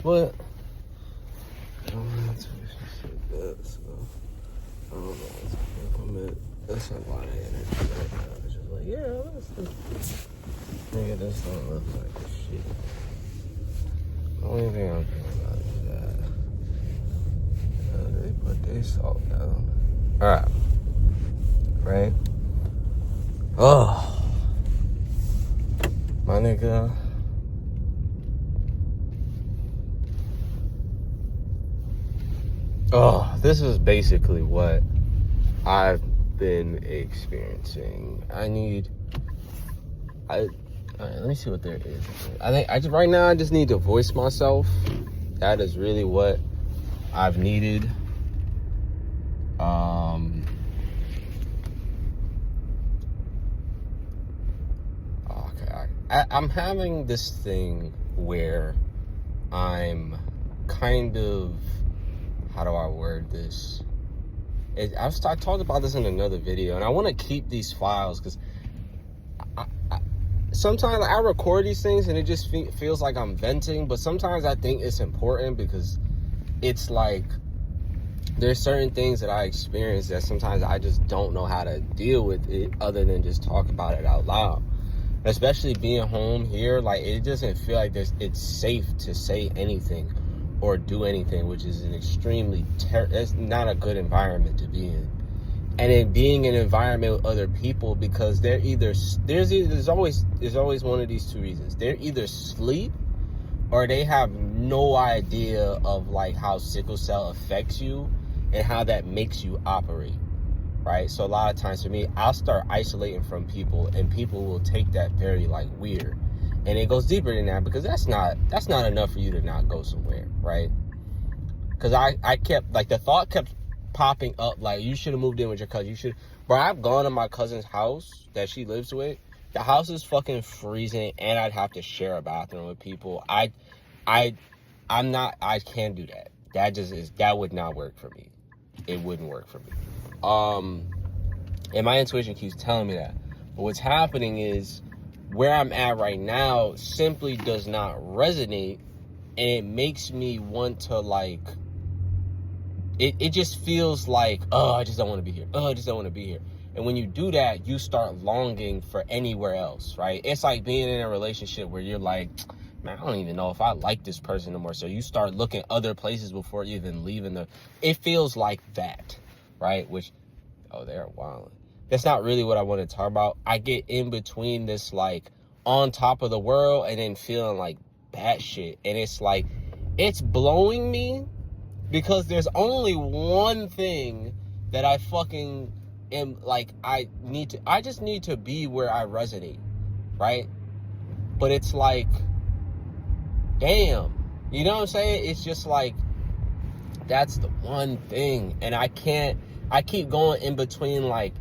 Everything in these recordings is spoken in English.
But I don't know, intuition said that, so I don't know what's to implement. That's a lot of energy right now. It's just like, yeah, nigga, this don't look like shit. The only thing I'm thinking about is that they put their salt down. Alright. Right? Oh. My nigga. Oh, this is basically what I've been experiencing. Alright, let me see what there is. Right now I just need to voice myself. That is really what I've needed. I'm having this thing where I'm kind of, how do I word this? I talked about this in another video, and I want to keep these files because sometimes I record these things and it just feels like I'm venting, but sometimes I think it's important because it's like there's certain things that I experience that sometimes I just don't know how to deal with it other than just talk about it out loud. Especially being home here, like it doesn't feel like it's safe to say anything or do anything, which is an extremely it's not a good environment to be in. And then being in an environment with other people, because there's always one of these two reasons. They're either asleep or they have no idea of like how sickle cell affects you and how that makes you operate. Right? So a lot of times for me, I'll start isolating from people and people will take that very like weird. And it goes deeper than that because that's not enough for you to not go somewhere, right? Because I kept, like the thought kept popping up like you should have moved in with your cousin. Bro, I've gone to my cousin's house that she lives with. The house is fucking freezing and I'd have to share a bathroom with people. I can't do that. That would not work for me. It wouldn't work for me. And my intuition keeps telling me that. But what's happening is where I'm at right now simply does not resonate, and it makes me want to like, it just feels like, oh, I just don't want to be here. Oh, I just don't want to be here. And when you do that, you start longing for anywhere else, right? It's like being in a relationship where you're like, man, I don't even know if I like this person anymore. So you start looking other places before you even leaving it feels like that. Right? Which, they're wild. That's not really what I want to talk about. I get in between this, like, on top of the world and then feeling like bad shit. And it's like, it's blowing me because there's only one thing that I fucking am, like, I just need to be where I resonate. Right? But it's like, damn. You know what I'm saying? It's just like, that's the one thing. And I keep going in between, like,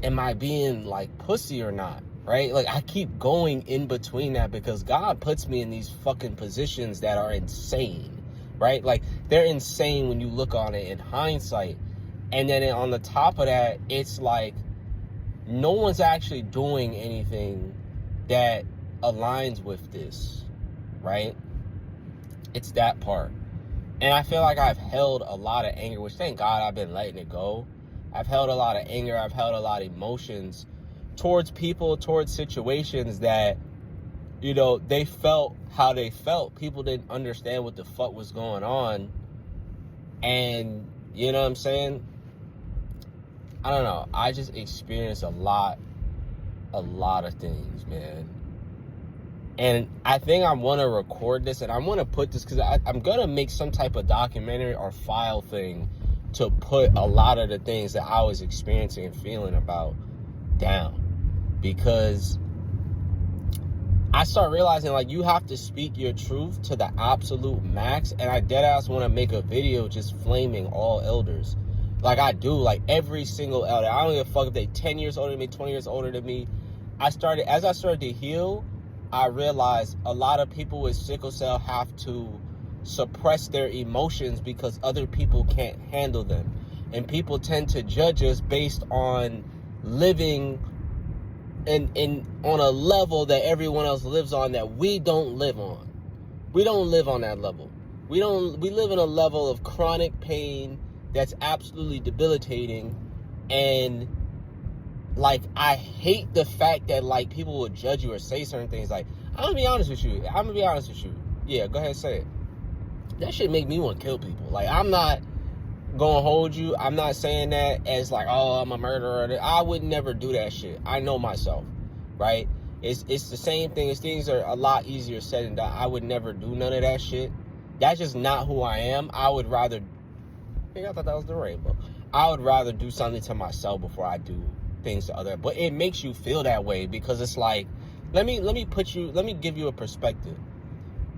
am I being like pussy or not? Right? Like I keep going in between that because God puts me in these fucking positions that are insane, right? Like they're insane when you look on it in hindsight. And then on the top of that, it's like no one's actually doing anything that aligns with this, right? It's that part. And I feel like I've held a lot of anger, which thank God I've been letting it go. I've held a lot of anger. I've held a lot of emotions towards people, towards situations that, you know, they felt how they felt. People didn't understand what the fuck was going on. And, you know what I'm saying? I don't know. I just experienced a lot of things, man. And I think I want to record this and I want to put this because I'm going to make some type of documentary or file thing to put a lot of the things that I was experiencing and feeling about down. Because I start realizing, like, you have to speak your truth to the absolute max. And I deadass want to make a video just flaming all elders. Like I do, like every single elder. I don't give a fuck if they 10 years older than me, 20 years older than me. As I started to heal, I realized a lot of people with sickle cell have to suppress their emotions because other people can't handle them. And people tend to judge us based on living on a level that everyone else lives on that we don't live on. We don't live on that level. We live in a level of chronic pain that's absolutely debilitating. And like, I hate the fact that like people will judge you or say certain things. Like, I'm gonna be honest with you. Yeah, go ahead and say it. That shit make me want to kill people. Like, I'm not gonna hold you. I'm not saying that as like, oh, I'm a murderer. I would never do that shit. I know myself, right? It's the same thing. Things are a lot easier said than done. I would never do none of that shit. That's just not who I am. I would rather, I thought that was the rainbow. I would rather do something to myself before I do things to others. But it makes you feel that way because it's like, let me give you a perspective.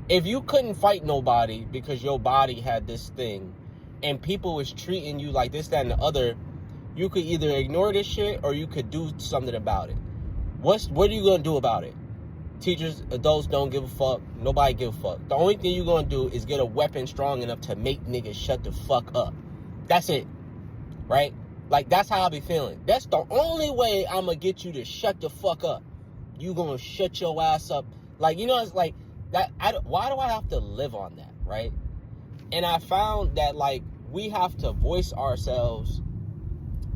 If you couldn't fight nobody because your body had this thing and people was treating you like this, that, and the other, you could either ignore this shit or you could do something about it. What are you gonna do about it? Teachers, adults don't give a fuck. Nobody give a fuck. The only thing you're gonna do is get a weapon strong enough to make niggas shut the fuck up. That's it. Right? Like, that's how I be feeling. That's the only way I'm gonna get you to shut the fuck up. You gonna shut your ass up. Like, you know, it's like, that. Why do I have to live on that, right? And I found that, like, we have to voice ourselves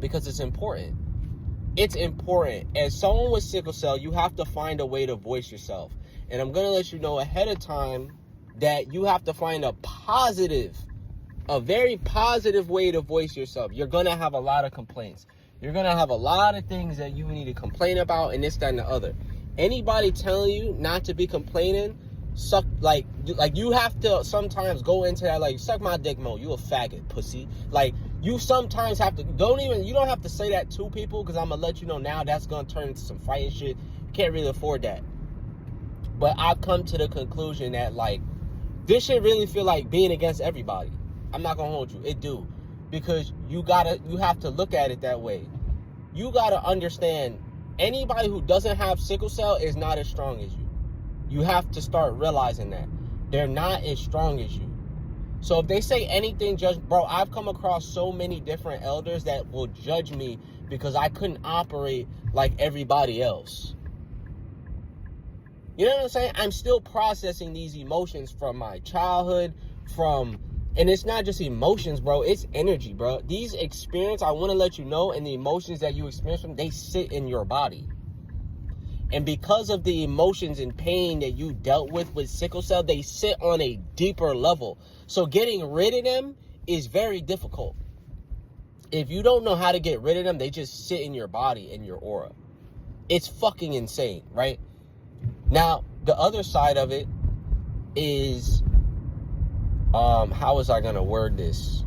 because it's important. It's important. As someone with sickle cell, you have to find a way to voice yourself. And I'm going to let you know ahead of time that you have to find a very positive way to voice yourself. You're going to have a lot of complaints. You're going to have a lot of things that you need to complain about and this, that, and the other. Anybody telling you not to be complaining, like you have to sometimes go into that, like, suck my dick mode. You a faggot, pussy. Like, you sometimes have to, you don't have to say that to people, because I'm gonna let you know now that's gonna turn into some fighting shit. You can't really afford that. But I've come to the conclusion that, like, this shit really feel like being against everybody. I'm not gonna hold you. It do. Because you have to look at it that way. You gotta understand, anybody who doesn't have sickle cell is not as strong as you. You have to start realizing that. They're not as strong as you. So if they say anything, bro, I've come across so many different elders that will judge me because I couldn't operate like everybody else. You know what I'm saying? I'm still processing these emotions from my childhood, and it's not just emotions, bro. It's energy, bro. These experiences, I want to let you know, and the emotions that you experience from, they sit in your body. And because of the emotions and pain that you dealt with sickle cell, they sit on a deeper level. So getting rid of them is very difficult. If you don't know how to get rid of them, they just sit in your body, in your aura. It's fucking insane, right? Now, the other side of it is, how was I going to word this?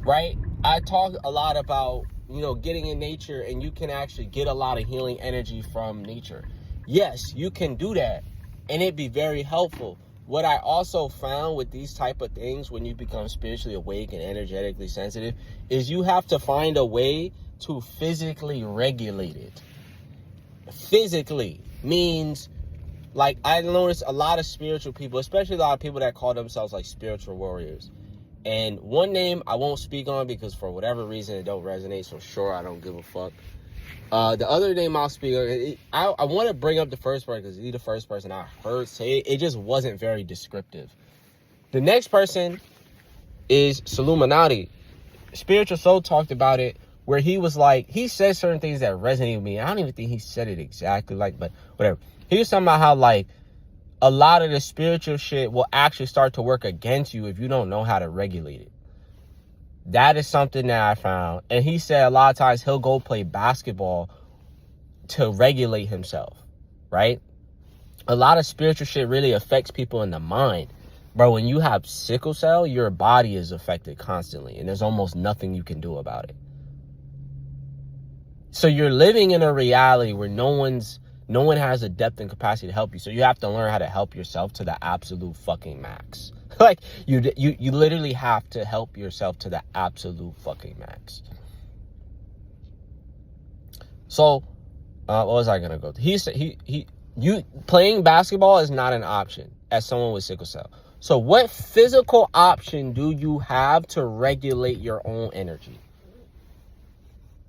Right? I talk a lot about, getting in nature, and you can actually get a lot of healing energy from nature. Yes, you can do that, and it'd be very helpful. What I also found with these type of things, when you become spiritually awake and energetically sensitive, is you have to find a way to physically regulate it. Physically means, like, I noticed a lot of spiritual people, especially a lot of people that call themselves like spiritual warriors. And one name I won't speak on because for whatever reason it don't resonate, so sure, I don't give a fuck. The other name I'll speak on, I want to bring up the first person because he's the first person I heard say it. It just wasn't very descriptive. The next person is Illuminati. Spiritual Soul talked about it, where he was like, he said certain things that resonated with me. I don't even think he said it exactly like, but whatever. He was talking about how, like, a lot of the spiritual shit will actually start to work against you if you don't know how to regulate it. That is something that I found. And he said a lot of times he'll go play basketball to regulate himself, right? A lot of spiritual shit really affects people in the mind. Bro, when you have sickle cell, your body is affected constantly, and there's almost nothing you can do about it. So you're living in a reality where no one has the depth and capacity to help you. So you have to learn how to help yourself to the absolute fucking max. Like, you literally have to help yourself to the absolute fucking max. So, what was I gonna go to? He said you playing basketball is not an option as someone with sickle cell. So what physical option do you have to regulate your own energy?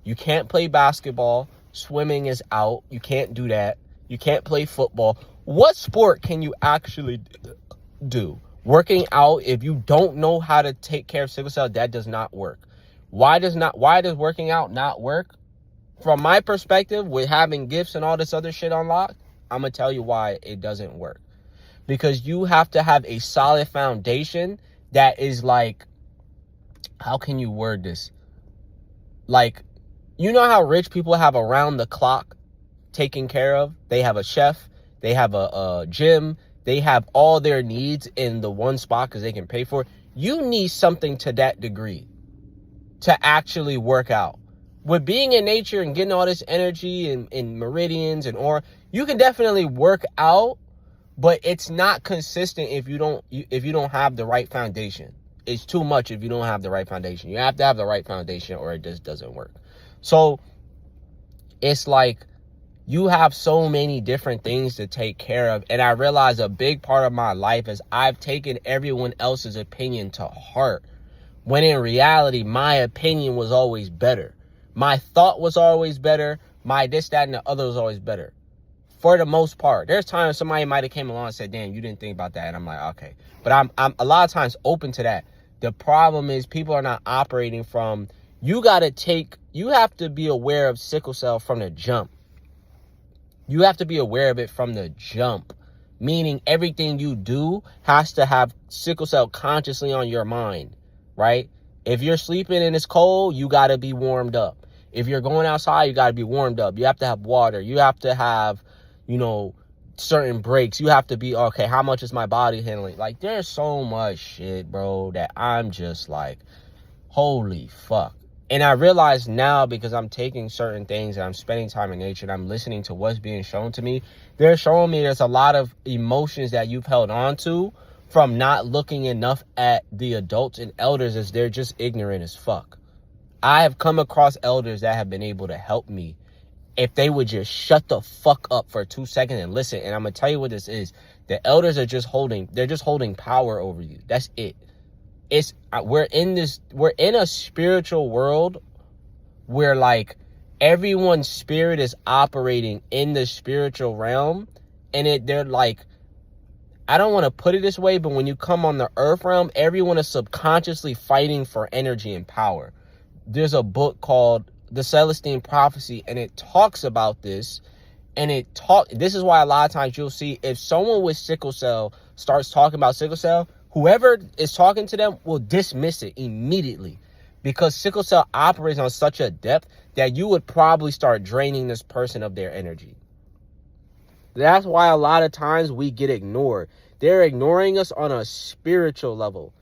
You can't play basketball. Swimming is out. You can't do that. You can't play football. What sport can you actually do? do. Working out, if you don't know how to take care of sickle cell, that does not work. Why does working out not work? From my perspective, with having gifts and all this other shit unlocked, I'm going to tell you why it doesn't work. Because you have to have a solid foundation that is like, how can you word this? Like, you know how rich people have around the clock taken care of? They have a chef, they have a gym, they have all their needs in the one spot because they can pay for it. You need something to that degree to actually work out. With being in nature and getting all this energy and meridians and aura, you can definitely work out, but it's not consistent if you don't have the right foundation. It's too much if you don't have the right foundation. You have to have the right foundation or it just doesn't work. So it's like you have so many different things to take care of. And I realize a big part of my life is I've taken everyone else's opinion to heart, when in reality, my opinion was always better. My thought was always better. My this, that, and the other was always better. For the most part. There's times somebody might have came along and said, damn, you didn't think about that. And I'm like, okay. But I'm a lot of times open to that. The problem is people are not operating from, you have to be aware of sickle cell from the jump. You have to be aware of it from the jump. Meaning everything you do has to have sickle cell consciously on your mind, right? If you're sleeping and it's cold, you got to be warmed up. If you're going outside, you got to be warmed up. You have to have water. You have to have, certain breaks. You have to be, okay, how much is my body handling? Like, there's so much shit, bro, that I'm just like, holy fuck. And I realize now, because I'm taking certain things and I'm spending time in nature and I'm listening to what's being shown to me, they're showing me there's a lot of emotions that you've held on to from not looking enough at the adults and elders, as they're just ignorant as fuck. I have come across elders that have been able to help me if they would just shut the fuck up for 2 seconds and listen. And I'm going to tell you what this is. The elders are just holding power over you. That's it. We're in a spiritual world where like everyone's spirit is operating in the spiritual realm, and they're like, I don't want to put it this way, but when you come on the earth realm, everyone is subconsciously fighting for energy and power. There's a book called The Celestine Prophecy, and it talks about this. And this is why a lot of times you'll see if someone with sickle cell starts talking about sickle cell, whoever is talking to them will dismiss it immediately, because sickle cell operates on such a depth that you would probably start draining this person of their energy. That's why a lot of times we get ignored. They're ignoring us on a spiritual level,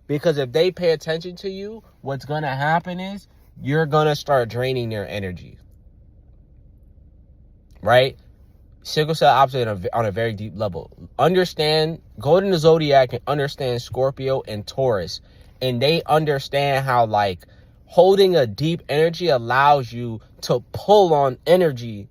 because if they pay attention to you, what's going to happen is you're going to start draining their energy. Right? Sickle cell operates on a very deep level. Go to the zodiac and understand Scorpio and Taurus. And they understand how like holding a deep energy allows you to pull on energy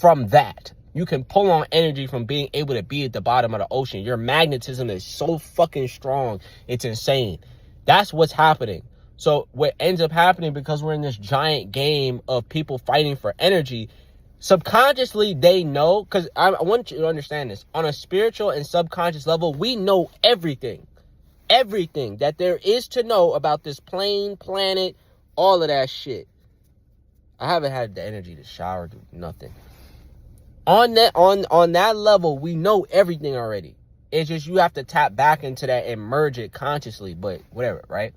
from that. You can pull on energy from being able to be at the bottom of the ocean. Your magnetism is so fucking strong. It's insane. That's what's happening. So what ends up happening, because we're in this giant game of people fighting for energy, subconsciously they know, because I want you to understand this. On a spiritual and subconscious level, we know everything. Everything that there is to know about this plane, planet, all of that shit. I haven't had the energy to shower, do nothing. On that level, we know everything already. It's just you have to tap back into that and merge it consciously, but whatever, right?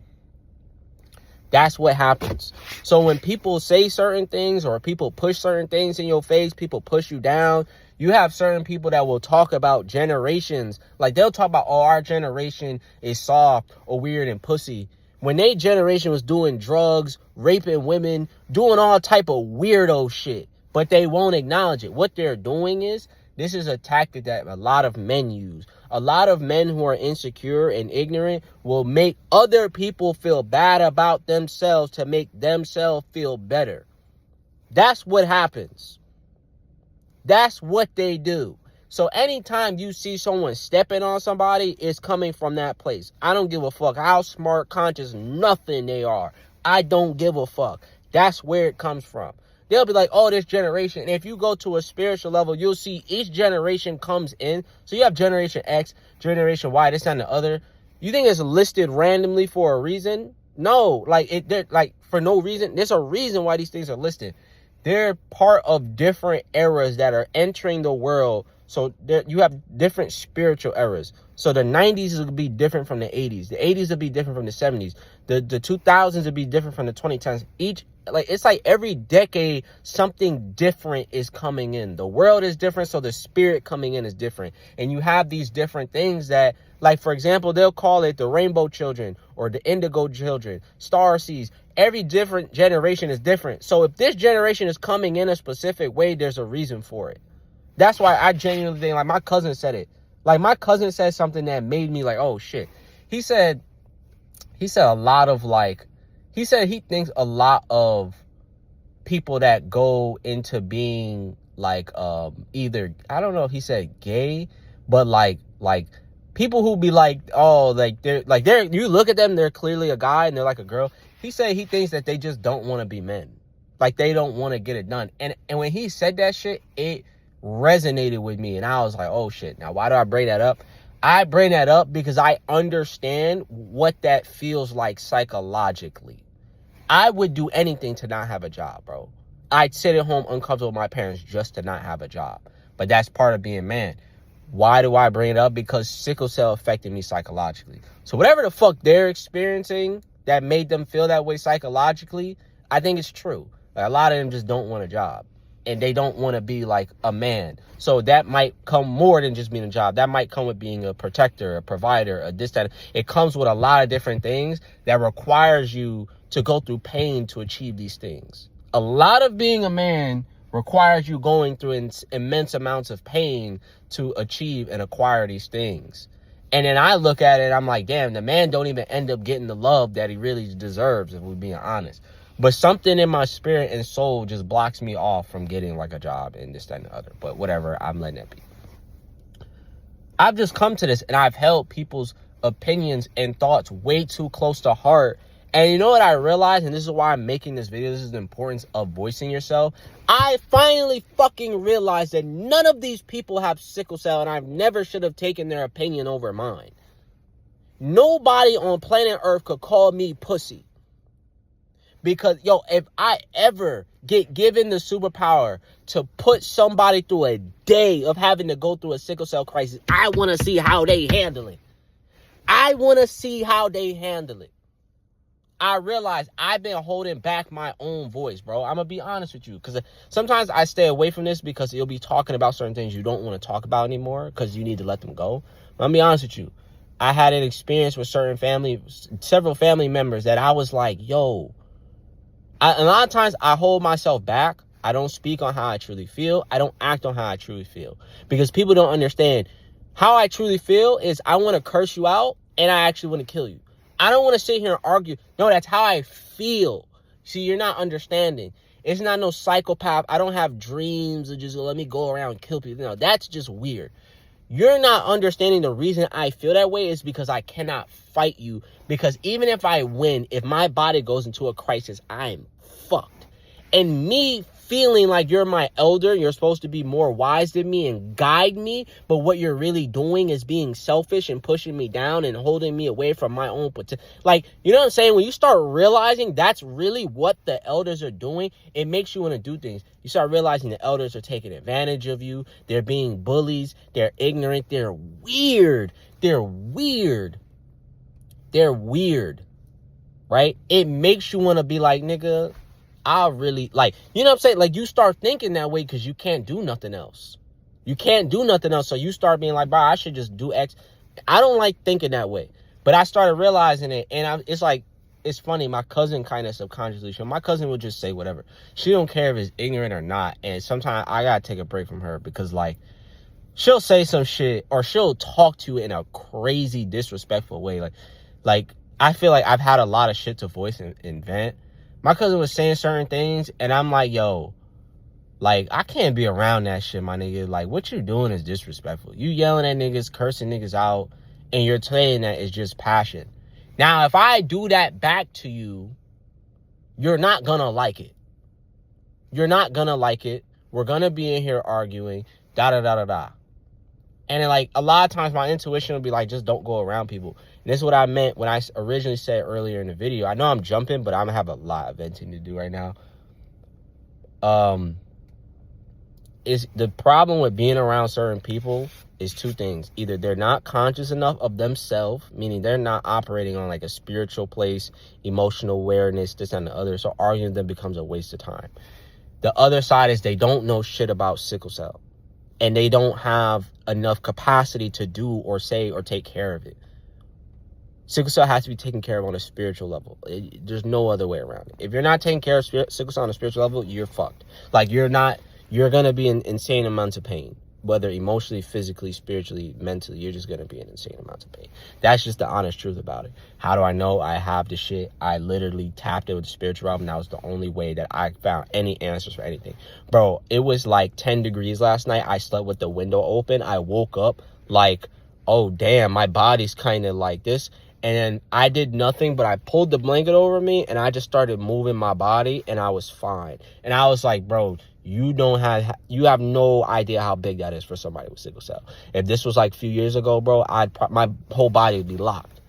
That's what happens. So when people say certain things or people push certain things in your face, people push you down, you have certain people that will talk about generations. Like they'll talk about, oh, our generation is soft or weird and pussy. When their generation was doing drugs, raping women, doing all type of weirdo shit, but they won't acknowledge it. What they're doing is, this is a tactic that a lot of men use. A lot of men who are insecure and ignorant will make other people feel bad about themselves to make themselves feel better. That's what happens. That's what they do. So anytime you see someone stepping on somebody, it's coming from that place. I don't give a fuck how smart, conscious, nothing they are. I don't give a fuck. That's where it comes from. they'll be like, oh, this generation. And if you go to a spiritual level, you'll see each generation comes in. So you have Generation X, Generation Y, this and the other. You think it's listed randomly for a reason? No, like for no reason. There's a reason why these things are listed. They're part of different eras that are entering the world. So you have different spiritual eras. So the 90s will be different from the 80s. The 80s will be different from the 70s. The 2000s will be different from the 2010s. It's like every decade, something different is coming in. The world is different, so the spirit coming in is different. And you have these different things that, like, for example, they'll call it the rainbow children or the indigo children, star seeds. Every different generation is different. So if this generation is coming in a specific way, there's a reason for it. That's why I genuinely think, like, my cousin said it. Like, my cousin said something that made me like, oh, shit. He said a lot of, like, he said he thinks a lot of people that go into being, like, either, I don't know if he said gay, but, like, people who be like, oh, they're, you look at them, they're clearly a guy and they're like a girl. He said he thinks that they just don't want to be men. Like, they don't want to get it done. And when he said that shit, it resonated with me. And I was like, oh, shit. Now, why do I bring that up? I bring that up because I understand what that feels like psychologically. I would do anything to not have a job, bro. I'd sit at home uncomfortable with my parents just to not have a job. But that's part of being man. Why do I bring it up? Because sickle cell affected me psychologically. So whatever the fuck they're experiencing that made them feel that way psychologically, I think it's true. Like, a lot of them just don't want a job. And they don't want to be like a man. So that might come more than just being a job. That might come with being a protector, a provider, a this, that. It comes with a lot of different things that requires you to go through pain to achieve these things. A lot of being a man requires you going through immense amounts of pain to achieve and acquire these things. And then I look at it, I'm like, damn, the man don't even end up getting the love that he really deserves, if we're being honest. But something in my spirit and soul just blocks me off from getting, like, a job and this, that, and the other. But whatever, I'm letting that be. I've just come to this, and I've held people's opinions and thoughts way too close to heart. And you know what I realized? And this is why I'm making this video. This is the importance of voicing yourself. I finally fucking realized that none of these people have sickle cell, and I never should have taken their opinion over mine. Nobody on planet Earth could call me pussy. Because, yo, if I ever get given the superpower to put somebody through a day of having to go through a sickle cell crisis, I want to see how they handle it. I want to see how they handle it. I realize I've been holding back my own voice, bro. I'm going to be honest with you. Because sometimes I stay away from this because you'll be talking about certain things you don't want to talk about anymore because you need to let them go. But I'm going to be honest with you. I had an experience with several family members that I was like, yo, a lot of times I hold myself back. I don't speak on how I truly feel. I don't act on how I truly feel. Because people don't understand. How I truly feel is I want to curse you out and I actually want to kill you. I don't want to sit here and argue. No, that's how I feel. See, you're not understanding. It's not no psychopath. I don't have dreams of just let me go around and kill people. No, that's just weird. You're not understanding the reason I feel that way is because I cannot fight you. Because even if I win, if my body goes into a crisis, I'm fucked. And me feeling like you're my elder, you're supposed to be more wise than me and guide me, but what you're really doing is being selfish and pushing me down and holding me away from my own potential. Like, you know what I'm saying? When you start realizing that's really what the elders are doing, it makes you want to do things. You start realizing the elders are taking advantage of you. They're being bullies. They're ignorant. They're weird. They're weird. They're weird. Right? It makes you want to be like, nigga, I really, like, you know what I'm saying? Like, you start thinking that way because you can't do nothing else. You can't do nothing else. So you start being like, bro, I should just do X. I don't like thinking that way. But I started realizing it. And it's like, it's funny. My cousin kind of subconsciously, my cousin would just say whatever. She don't care if it's ignorant or not. And sometimes I got to take a break from her because, like, she'll say some shit or she'll talk to you in a crazy, disrespectful way. Like I feel like I've had a lot of shit to voice and vent. My cousin was saying certain things, and I'm like, yo, like, I can't be around that shit, my nigga. Like, what you doing is disrespectful. You yelling at niggas, cursing niggas out, and you're saying that it's just passion. Now, if I do that back to you, you're not gonna like it. You're not gonna like it. We're gonna be in here arguing, da da da da da. And then, like, a lot of times my intuition will be like, just don't go around people. And this is what I meant when I originally said earlier in the video. I know I'm jumping, but I'm gonna have a lot of venting to do right now. Is the problem with being around certain people is two things. Either they're not conscious enough of themselves, meaning they're not operating on like a spiritual place, emotional awareness, this and the other. So arguing with them becomes a waste of time. The other side is they don't know shit about sickle cell. And they don't have enough capacity to do or say or take care of it. Sickle cell has to be taken care of on a spiritual level. There's no other way around it. If you're not taking care of sickle cell on a spiritual level, you're fucked. Like, you're going to be in insane amounts of pain. Whether emotionally, physically, spiritually, mentally, you're just going to be in insane amounts of pain. That's just the honest truth about it. How do I know I have the shit? I literally tapped it with the spiritual realm. And that was the only way that I found any answers for anything. Bro, it was like 10 degrees last night. I slept with the window open. I woke up like, oh, damn, my body's kind of like this. And I did nothing, but I pulled the blanket over me and I just started moving my body and I was fine. And I was like, bro, you have no idea how big that is for somebody with sickle cell. If this was like a few years ago, bro, my whole body would be locked.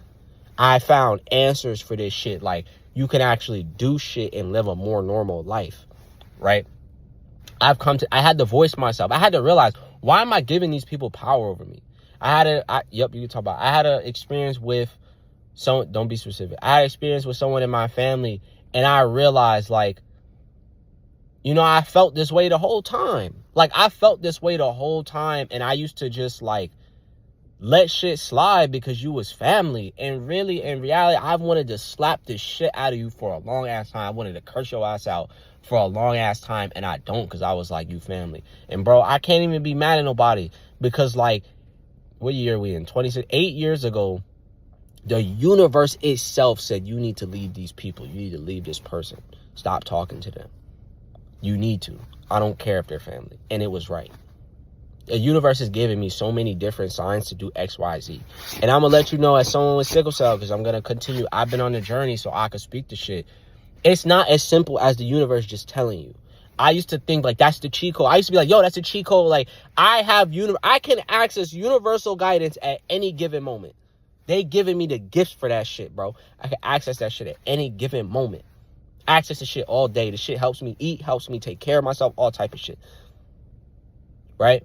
I found answers for this shit. Like, you can actually do shit and live a more normal life, right? I had to voice myself. I had to realize, why am I giving these people power over me? You can talk about, I had an experience with someone, don't be specific. I had an experience with someone in my family and I realized, like, you know, I felt this way the whole time. Like, I felt this way the whole time. And I used to just, like, let shit slide because you was family. And really, in reality, I wanted to slap the shit out of you for a long ass time. I wanted to curse your ass out for a long ass time. And I don't, because I was like, you family. And, bro, I can't even be mad at nobody. Because, like, what year are we in? 8 years ago, the universe itself said, you need to leave these people. You need to leave this person. Stop talking to them. You need to. I don't care if they're family. And it was right. The universe has given me so many different signs to do X, Y, Z. And I'm going to let you know, as someone with sickle cell, because I'm going to continue. I've been on the journey so I could speak the shit. It's not as simple as the universe just telling you. I used to think, like, that's the cheat code. I used to be like, yo, that's a cheat code. Like, I can access universal guidance at any given moment. They giving me the gifts for that shit, bro. I can access that shit at any given moment. Access the shit all day. The shit helps me eat, helps me take care of myself, all type of shit. Right?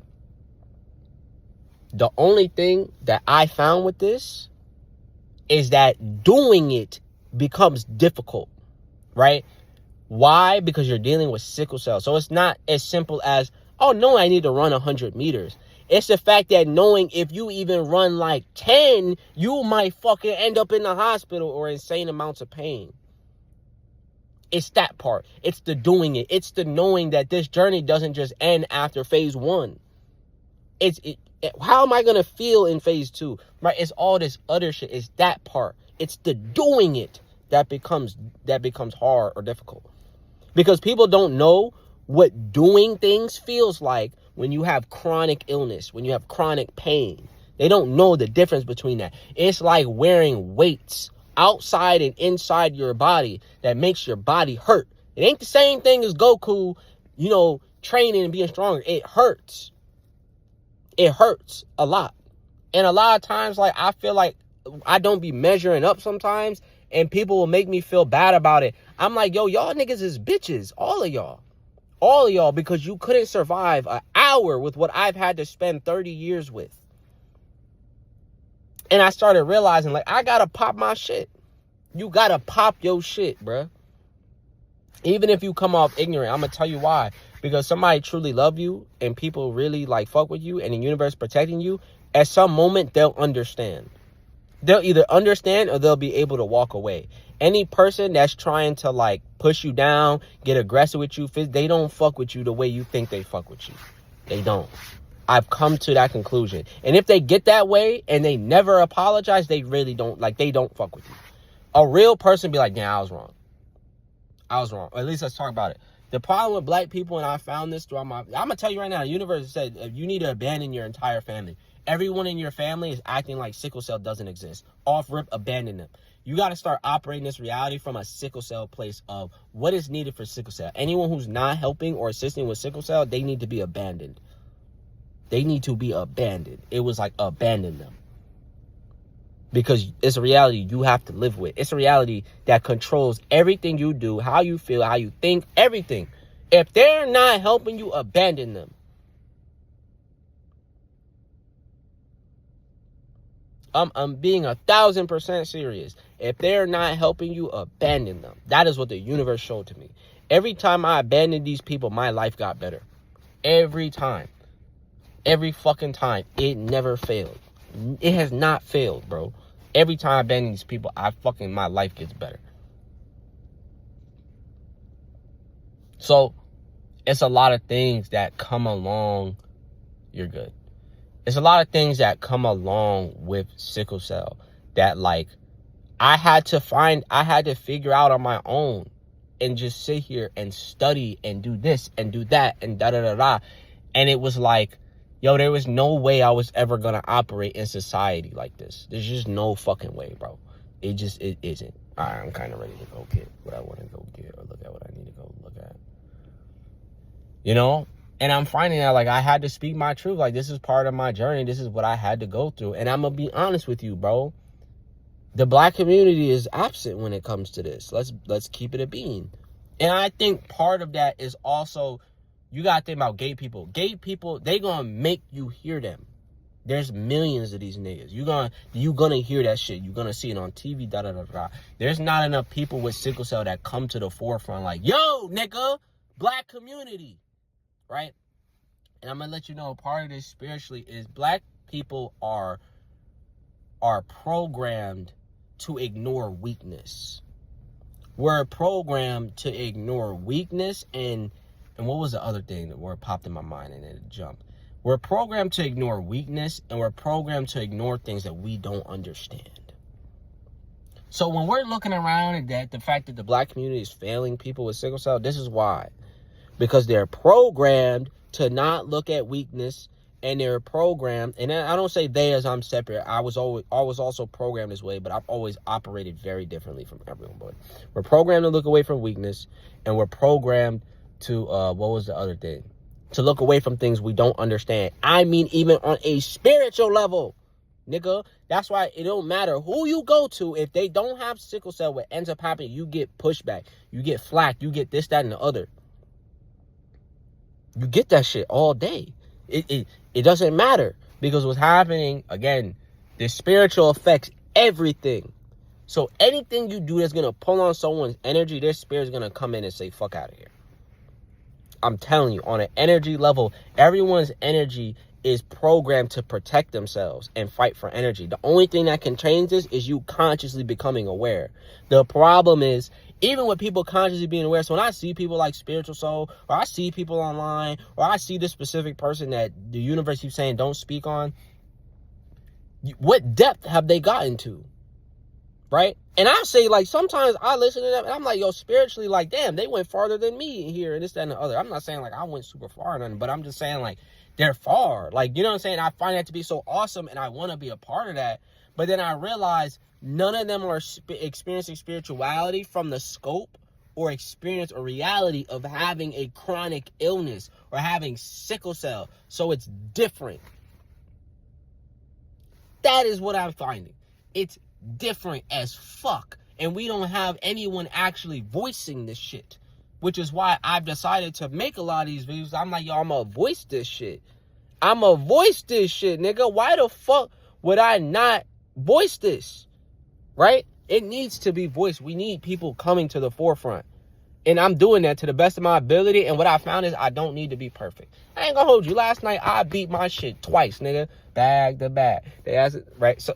The only thing that I found with this is that doing it becomes difficult. Right? Why? Because you're dealing with sickle cell. So it's not as simple as, oh, no, I need to run 100 meters. It's the fact that knowing if you even run like 10, you might fucking end up in the hospital or insane amounts of pain. It's that part. It's the doing it. It's the knowing that this journey doesn't just end after phase 1. How am I going to feel in phase 2? Right? It's all this other shit. It's that part. It's the doing it that becomes hard or difficult. Because people don't know what doing things feels like when you have chronic illness, when you have chronic pain. They don't know the difference between that. It's like wearing weights outside and inside your body that makes your body hurt. It ain't the same thing as Goku, you know, training and being stronger. It hurts. It hurts a lot. And a lot of times, like, I feel like I don't be measuring up sometimes, and people will make me feel bad about it. I'm like, yo, y'all niggas is bitches. All of y'all, because you couldn't survive an hour with what I've had to spend 30 years with. And I started realizing, like, I gotta pop my shit. You gotta pop your shit, bruh. Even if you come off ignorant, I'm gonna tell you why. Because somebody truly love you and people really, like, fuck with you and the universe protecting you, at some moment, they'll understand. They'll either understand or they'll be able to walk away. Any person that's trying to, like, push you down, get aggressive with you, they don't fuck with you the way you think they fuck with you. They don't. I've come to that conclusion. And if they get that way and they never apologize, they really don't, like, they don't fuck with you. A real person be like, yeah, I was wrong. Or at least let's talk about it. The problem with black people, and I found this throughout I'm going to tell you right now, the universe said you need to abandon your entire family. everyone in your family is acting like sickle cell doesn't exist. Off rip, abandon them. You got to start operating this reality from a sickle cell place of what is needed for sickle cell. Anyone who's not helping or assisting with sickle cell, they need to be abandoned. They need to be abandoned. It was like abandon them. Because it's a reality you have to live with. It's a reality that controls everything you do, how you feel, how you think, everything. If they're not helping you, abandon them. I'm being 1,000% serious. If they're not helping you, abandon them. That is what the universe showed to me. Every time I abandoned these people, my life got better. Every time. Every fucking time. It never failed. It has not failed, bro. Every time I abandon these people, my life gets better. So, it's a lot of things that come along. You're good. It's a lot of things that come along with sickle cell that, like, I had to figure out on my own and just sit here and study and do this and do that and da-da-da-da. And it was like, yo, there was no way I was ever going to operate in society like this. There's just no fucking way, bro. It isn't. All right, I'm kind of ready to go get what I want to go get or look at what I need to go look at. You know? And I'm finding that, like, I had to speak my truth. Like, this is part of my journey. This is what I had to go through. And I'm going to be honest with you, bro. The black community is absent when it comes to this. Let's keep it a bean. And I think part of that is also, you got to think about gay people. Gay people, they going to make you hear them. There's millions of these niggas. You gonna hear that shit. You're going to see it on TV, da-da-da-da. There's not enough people with sickle cell that come to the forefront like, yo, nigga, black community. Right? And I'm going to let you know, part of this spiritually is black people are programmed to ignore weakness. We're programmed to ignore weakness and what was the other thing that word popped in my mind and it jumped? We're programmed to ignore weakness and we're programmed to ignore things that we don't understand. So when we're looking around at the fact that the black community is failing people with sickle cell, this is why. Because they're programmed to not look at weakness, and they're programmed, and I don't say they as I'm separate. I was also programmed this way, but I've always operated very differently from everyone. But we're programmed to look away from weakness, and we're programmed to, what was the other thing? To look away from things we don't understand. I mean, even on a spiritual level, nigga. That's why it don't matter who you go to. If they don't have sickle cell, what ends up happening, you get pushback. You get flack. You get this, that, and the other. You get that shit all day. It doesn't matter because what's happening, again, the spiritual affects everything. So anything you do that's going to pull on someone's energy, their spirit's going to come in and say, fuck out of here. I'm telling you, on an energy level, everyone's energy is programmed to protect themselves and fight for energy. The only thing that can change this is you consciously becoming aware. The problem is, even with people consciously being aware, so when I see people like Spiritual Soul, or I see people online, or I see this specific person that the universe keeps saying don't speak on, what depth have they gotten to? Right? And I say, like, sometimes I listen to them and I'm like, yo, spiritually, like, damn, they went farther than me here and this, that, and the other. I'm not saying like I went super far or nothing, but I'm just saying like they're far. Like, you know what I'm saying? I find that to be so awesome and I want to be a part of that. But then I realize none of them are experiencing spirituality from the scope or experience or reality of having a chronic illness or having sickle cell. So it's different. That is what I'm finding. It's different as fuck. And we don't have anyone actually voicing this shit. Which is why I've decided to make a lot of these videos. I'm like, yo, I'm gonna voice this shit. I'm gonna voice this shit, nigga. Why the fuck would I not voice this? Right? It needs to be voiced. We need people coming to the forefront. And I'm doing that to the best of my ability. And what I found is I don't need to be perfect. I ain't gonna hold you. Last night, I beat my shit twice, nigga. Bag to bag. Right? So,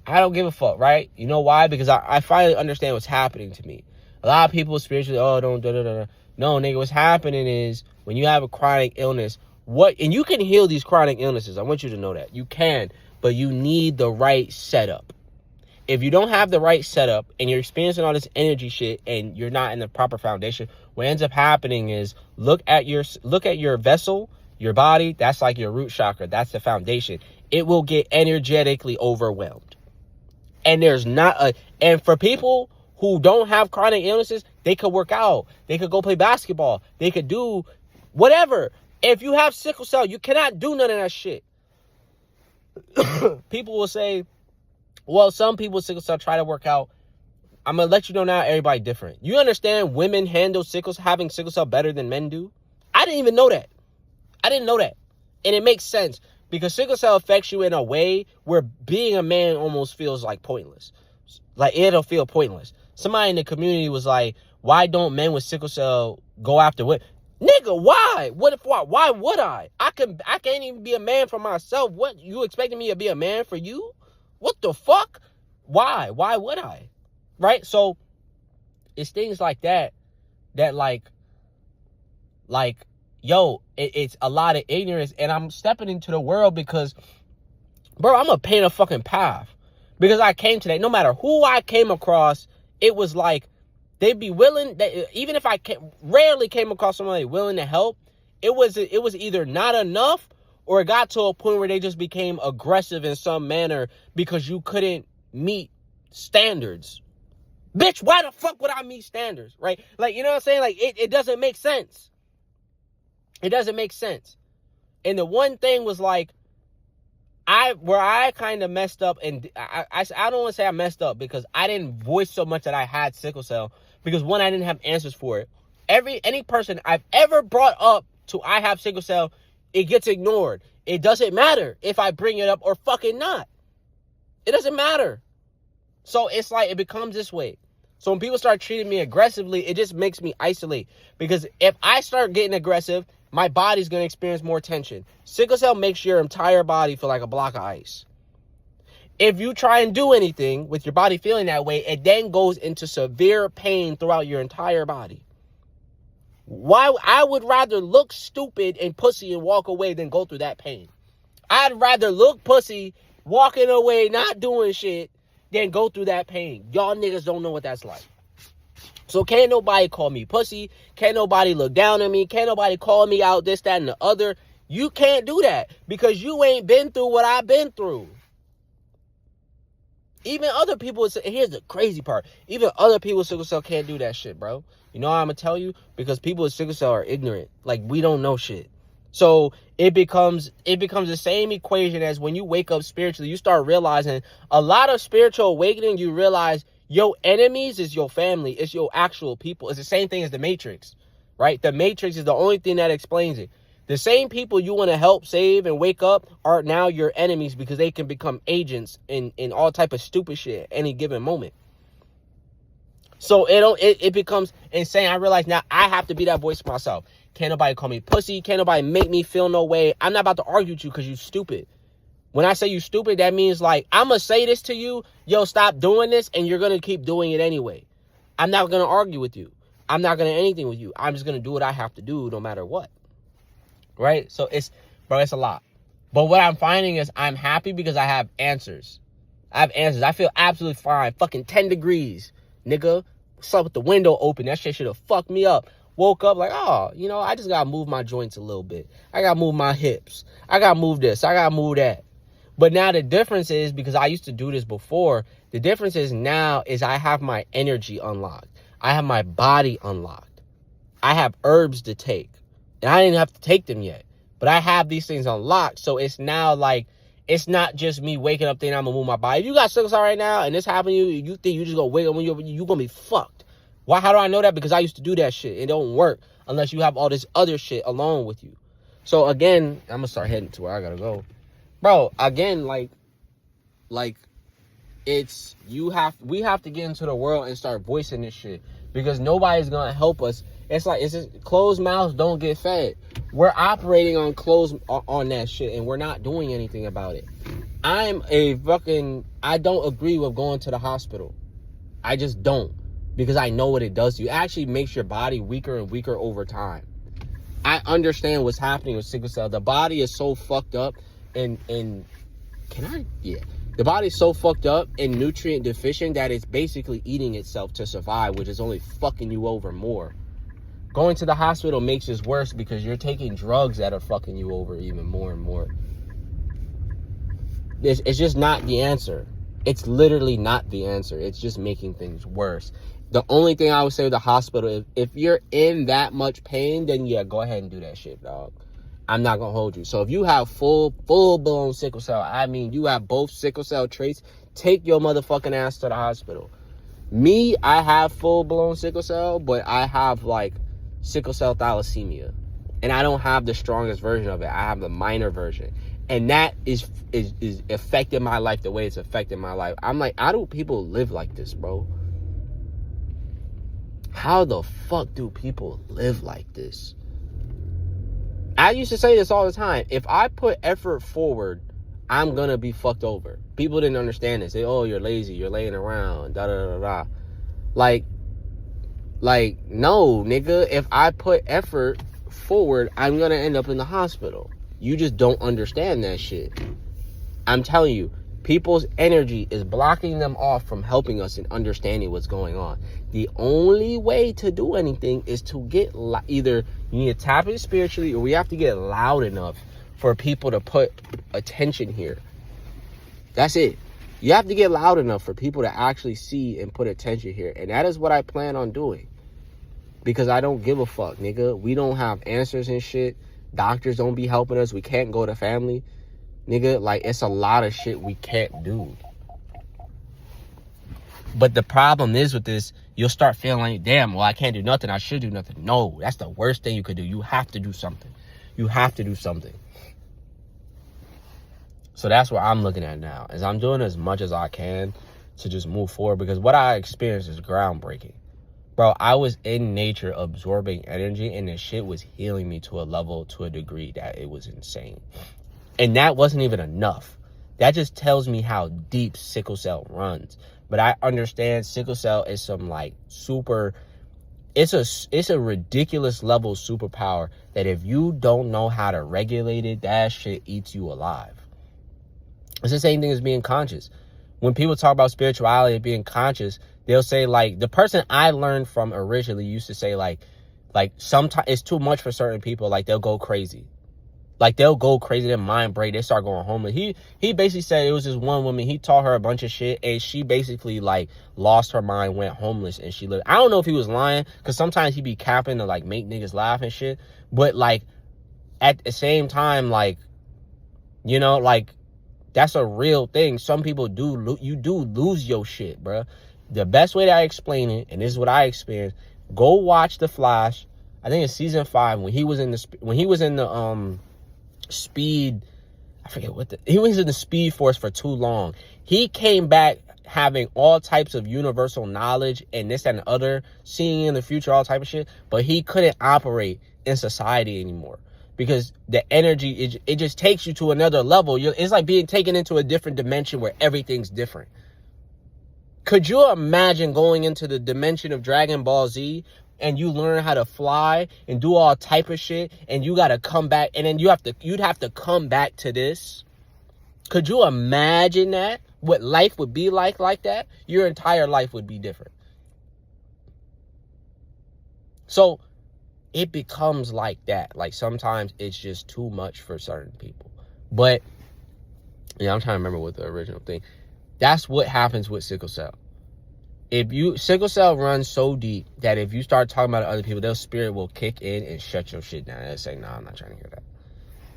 I don't give a fuck, right? You know why? Because I finally understand what's happening to me. A lot of people spiritually, oh, don't, da-da-da-da. No, nigga, what's happening is when you have a chronic illness, and you can heal these chronic illnesses. I want you to know that. You can, but you need the right setup. If you don't have the right setup and you're experiencing all this energy shit and you're not in the proper foundation, what ends up happening is look at your vessel, your body. That's like your root chakra. That's the foundation. it will get energetically overwhelmed. And and for people who don't have chronic illnesses, they could work out. They could go play basketball. They could do whatever. If you have sickle cell, you cannot do none of that shit. People will say, well, some people with sickle cell try to work out. I'm going to let you know now, everybody different. You understand women handle having sickle cell better than men do? I didn't even know that. I didn't know that. And it makes sense because sickle cell affects you in a way where being a man almost feels like pointless. Like it'll feel pointless. Somebody in the community was like, why don't men with sickle cell go after women? Nigga, why? Why would I? I can't even be a man for myself. What? You expecting me to be a man for you? What the fuck? Why? Why would I? Right? So it's things like that like, yo, it's a lot of ignorance. And I'm stepping into the world because, bro, I'm going to paint a fucking path. Because I came to that. No matter who I came across, it was like, they'd be willing, even if rarely came across somebody willing to help, it was either not enough or it got to a point where they just became aggressive in some manner because you couldn't meet standards. Bitch, why the fuck would I meet standards, right? Like, you know what I'm saying? Like, it doesn't make sense. It doesn't make sense. And the one thing was like, where I kind of messed up, and I don't want to say I messed up because I didn't voice so much that I had sickle cell. Because one, I didn't have answers for it. Any person I've ever brought up to I have sickle cell, it gets ignored. It doesn't matter if I bring it up or fucking not. It doesn't matter. So it's like it becomes this way. So when people start treating me aggressively, it just makes me isolate. Because if I start getting aggressive, my body's going to experience more tension. Sickle cell makes your entire body feel like a block of ice. If you try and do anything with your body feeling that way, it then goes into severe pain throughout your entire body. Why? I would rather look stupid and pussy and walk away than go through that pain. I'd rather look pussy, walking away, not doing shit, than go through that pain. Y'all niggas don't know what that's like. So can't nobody call me pussy. Can't nobody look down on me. Can't nobody call me out, this, that, and the other. You can't do that because you ain't been through what I've been through. Even other people, here's the crazy part. Even other people with sickle cell can't do that shit, bro. You know what I'm going to tell you? Because people with sickle cell are ignorant. Like, we don't know shit. So it becomes the same equation as when you wake up spiritually. You start realizing a lot of spiritual awakening. You realize your enemies is your family. It's your actual people. It's the same thing as the Matrix, right? The Matrix is the only thing that explains it. The same people you want to help save and wake up are now your enemies because they can become agents in all type of stupid shit at any given moment. So it becomes insane. I realize now I have to be that voice for myself. Can't nobody call me pussy. Can't nobody make me feel no way. I'm not about to argue with you because you stupid. When I say you stupid, that means like, I'm going to say this to you. Yo, stop doing this. And you're going to keep doing it anyway. I'm not going to argue with you. I'm not going to do anything with you. I'm just going to do what I have to do no matter what. Right? So it's a lot. But what I'm finding is I'm happy because I have answers. I feel absolutely fine. Fucking 10 degrees, nigga. Slept with the window open. That shit should have fucked me up. Woke up like, oh, you know, I just got to move my joints a little bit. I got to move my hips. I got to move this. I got to move that. But now the difference is, because I used to do this before, the difference is now is I have my energy unlocked. I have my body unlocked. I have herbs to take. And I didn't have to take them yet. But I have these things unlocked. So it's now like, it's not just me waking up thinking I'm going to move my body. If you got sickle cell right now and this happened to you, you think you just going to wake up when you're going to be fucked. Why? How do I know that? Because I used to do that shit. It don't work unless you have all this other shit along with you. So again, I'm going to start heading to where I got to go. Bro, again, like it's, we have to get into the world and start voicing this shit because nobody's going to help us. It's like, it's just closed mouths don't get fed. We're operating on that shit and we're not doing anything about it. I don't agree with going to the hospital. I just don't, because I know what it does to you. It actually makes your body weaker and weaker over time. I understand what's happening with sickle cell. The body is so fucked up the body is so fucked up and nutrient deficient that it's basically eating itself to survive, which is only fucking you over more. Going to the hospital makes this worse because you're taking drugs that are fucking you over even more and more. it's just not the answer. It's literally not the answer. It's just making things worse. The only thing I would say with the hospital is if you're in that much pain, then yeah, go ahead and do that shit, dog. I'm not gonna hold you. So if you have full-blown sickle cell, I mean you have both sickle cell traits, take your motherfucking ass to the hospital. Me, I have full-blown sickle cell, but I have like sickle cell thalassemia. And I don't have the strongest version of it. I have the minor version. And that is affecting my life the way it's affecting my life. I'm like, how do people live like this, bro? How the fuck do people live like this? I used to say this all the time. If I put effort forward, I'm gonna be fucked over. People didn't understand this. They, oh, you're lazy, you're laying around, da da da da. Like, no, nigga. If I put effort forward, I'm gonna end up in the hospital. You just don't understand that shit. I'm telling you, people's energy is blocking them off from helping us and understanding what's going on. The only way to do anything is to get either you need to tap it spiritually, or we have to get loud enough for people to put attention here. That's it. You have to get loud enough for people to actually see and put attention here. And that is what I plan on doing. Because I don't give a fuck, nigga. We don't have answers and shit. Doctors don't be helping us. We can't go to family. Nigga, like, it's a lot of shit we can't do. But the problem is with this, you'll start feeling like, damn, well, I can't do nothing. I should do nothing. No, that's the worst thing you could do. You have to do something. You have to do something. So that's what I'm looking at now, is I'm doing as much as I can to just move forward, because what I experienced is groundbreaking. Bro, I was in nature absorbing energy, and this shit was healing me to a level, to a degree that it was insane. And that wasn't even enough. That just tells me how deep sickle cell runs. But I understand sickle cell is some like super, it's a ridiculous level superpower that if you don't know how to regulate it, that shit eats you alive. It's the same thing as being conscious. When people talk about spirituality and being conscious, they'll say, like, the person I learned from originally used to say, like sometimes it's too much for certain people. Like, they'll go crazy. Like, they'll go crazy, their mind break, they start going homeless. He basically said it was this one woman, he taught her a bunch of shit, and she basically, like, lost her mind, went homeless, and she lived. I don't know if he was lying, because sometimes he be capping to, like, make niggas laugh and shit. But, like, at the same time, like, you know, like, that's a real thing. Some people you do lose your shit, bro. The best way that I explain it, and this is what I experienced, go watch The Flash. I think it's season 5 when he was in the speed, I forget he was in the Speed Force for too long. He came back having all types of universal knowledge and this and the other, seeing in the future, all type of shit, but he couldn't operate in society anymore because the energy, it just takes you to another level. It's like being taken into a different dimension where everything's different. Could you imagine going into the dimension of Dragon Ball Z and you learn how to fly and do all type of shit, and you got to come back, and then you'd have to come back to this? Could you imagine that? What life would be like that? Your entire life would be different. So it becomes like that. Like, sometimes it's just too much for certain people. But yeah, I'm trying to remember what the original thing. That's what happens with sickle cell. Sickle cell runs so deep that if you start talking about other people, their spirit will kick in and shut your shit down. They'll say, nah, I'm not trying to hear that.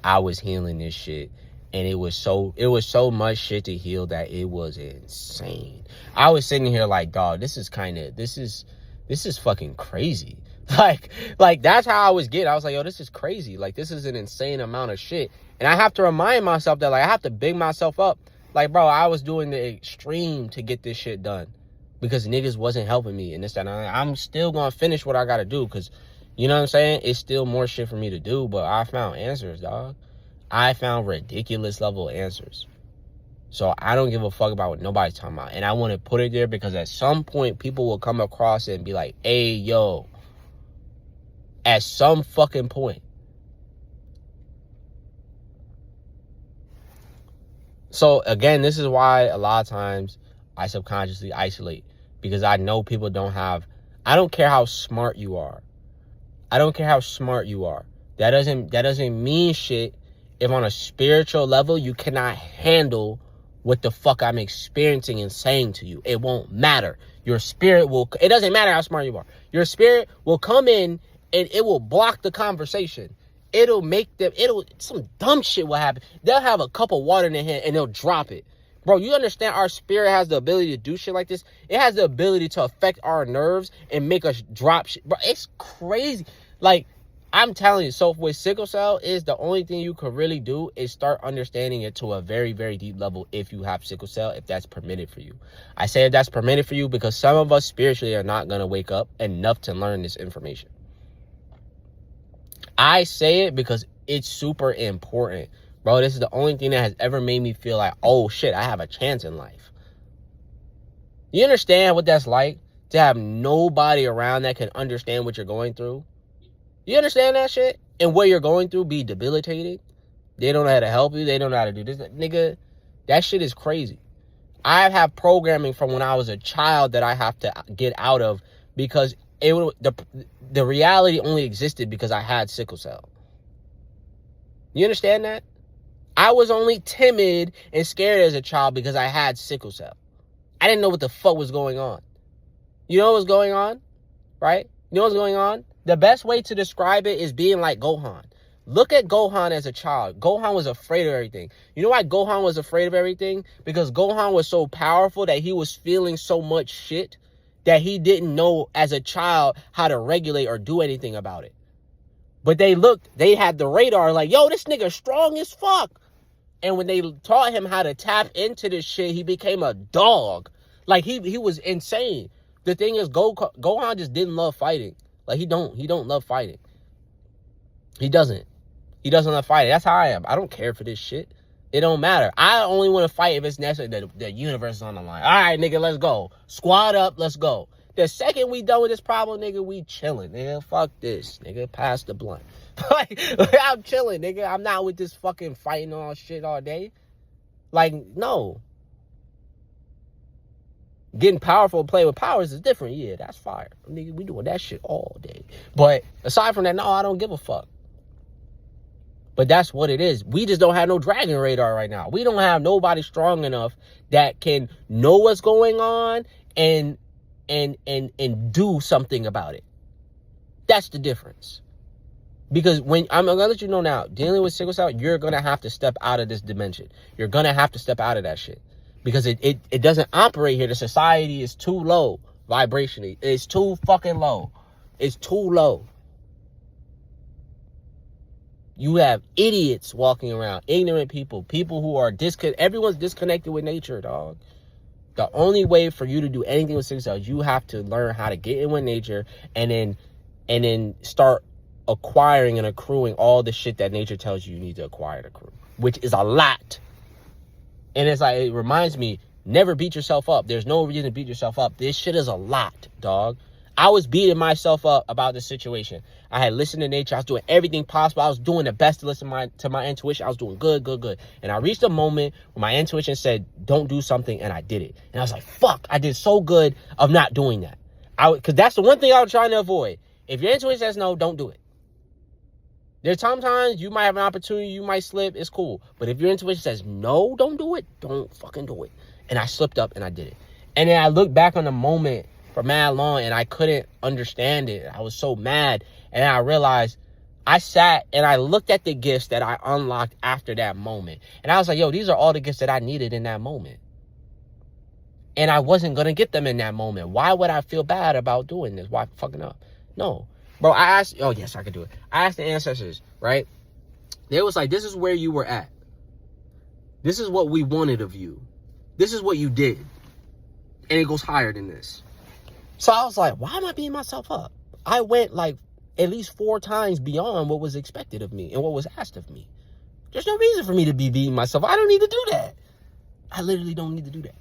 I was healing this shit, and it was so much shit to heal that it was insane. I was sitting here like, dog, this is fucking crazy. Like that's how I was getting. I was like, yo, this is crazy. Like, this is an insane amount of shit. And I have to remind myself that, like, I have to big myself up. Like, bro, I was doing the extreme to get this shit done because niggas wasn't helping me and this, that, and I'm still going to finish what I got to do because, you know what I'm saying? It's still more shit for me to do, but I found answers, dog. I found ridiculous level answers. So I don't give a fuck about what nobody's talking about. And I want to put it there because at some point, people will come across it and be like, hey, yo, at some fucking point. So, again, this is why a lot of times I subconsciously isolate, because I know people don't have, I don't care how smart you are. I don't care how smart you are. That doesn't mean shit if on a spiritual level you cannot handle what the fuck I'm experiencing and saying to you. It won't matter. Your spirit will, it doesn't matter how smart you are. Your spirit will come in and it will block the conversation. It'll make them, some dumb shit will happen. They'll have a cup of water in their hand and they'll drop it. Bro, you understand our spirit has the ability to do shit like this? It has the ability to affect our nerves and make us drop shit. Bro, it's crazy. Like, I'm telling you, so with sickle cell, is the only thing you can really do is start understanding it to a very, very deep level if you have sickle cell, if that's permitted for you. I say if that's permitted for you because some of us spiritually are not going to wake up enough to learn this information. I say it because it's super important. Bro, this is the only thing that has ever made me feel like, oh shit, I have a chance in life. You understand what that's like? To have nobody around that can understand what you're going through? You understand that shit? And what you're going through be debilitated? They don't know how to help you. They don't know how to do this. Nigga, that shit is crazy. I have programming from when I was a child that I have to get out of because the reality only existed because I had sickle cell. You understand that? I was only timid and scared as a child because I had sickle cell. I didn't know what the fuck was going on. You know what's going on? Right? You know what's going on? The best way to describe it is being like Gohan. Look at Gohan as a child. Gohan was afraid of everything. You know why Gohan was afraid of everything? Because Gohan was so powerful that he was feeling so much shit that he didn't know as a child how to regulate or do anything about it. But they had the radar like, yo, this nigga strong as fuck. And when they taught him how to tap into this shit, he became a dog. Like, he was insane. The thing is, Gohan just didn't love fighting. Like, he don't love fighting. He doesn't love fighting. That's how I am. I don't care for this shit. It don't matter. I only want to fight if it's necessary. The universe is on the line. All right, nigga, let's go. Squad up, let's go. The second we done with this problem, nigga, we chilling, nigga. Fuck this, nigga. Pass the blunt. like, I'm chilling, nigga. I'm not with this fucking fighting all shit all day. Like, no. Getting powerful and playing with powers is different. Yeah, that's fire. Nigga, we doing that shit all day. But aside from that, no, I don't give a fuck. But that's what it is. We just don't have no dragon radar right now. We don't have nobody strong enough that can know what's going on and do something about it. That's the difference. Because when I'm gonna let you know now, dealing with sickle cell, you're gonna have to step out of this dimension. You're gonna have to step out of that shit. Because it doesn't operate here. The society is too low vibrationally. It's too fucking low. It's too low. You have idiots walking around, ignorant people who are everyone's disconnected with nature, dog. The only way for you to do anything with sickle cell, you have to learn how to get in with nature and then start acquiring and accruing all the shit that nature tells you need to acquire and accrue, which is a lot. And it's like, it reminds me, never beat yourself up. There's no reason to beat yourself up. This shit is a lot, dog. I was beating myself up about this situation. I had listened to nature. I was doing everything possible. I was doing the best to listen to my intuition. I was doing good. And I reached a moment where my intuition said, don't do something, and I did it. And I was like, fuck, I did so good of not doing that. Because that's the one thing I was trying to avoid. If your intuition says no, don't do it. There's sometimes you might have an opportunity, you might slip, it's cool. But if your intuition says no, don't do it, don't fucking do it. And I slipped up and I did it. And then I looked back on the moment for mad long and I couldn't understand it. I was so mad. And I realized I sat and I looked at the gifts that I unlocked after that moment. And I was like, yo, these are all the gifts that I needed in that moment. And I wasn't going to get them in that moment. Why would I feel bad about doing this? Why fucking up? No. Bro, I asked, oh yes, I could do it. I asked the ancestors, right? They was like, this is where you were at. This is what we wanted of you. This is what you did. And it goes higher than this. So I was like, why am I beating myself up? I went like at least 4 times beyond what was expected of me and what was asked of me. There's no reason for me to be beating myself. I don't need to do that. I literally don't need to do that.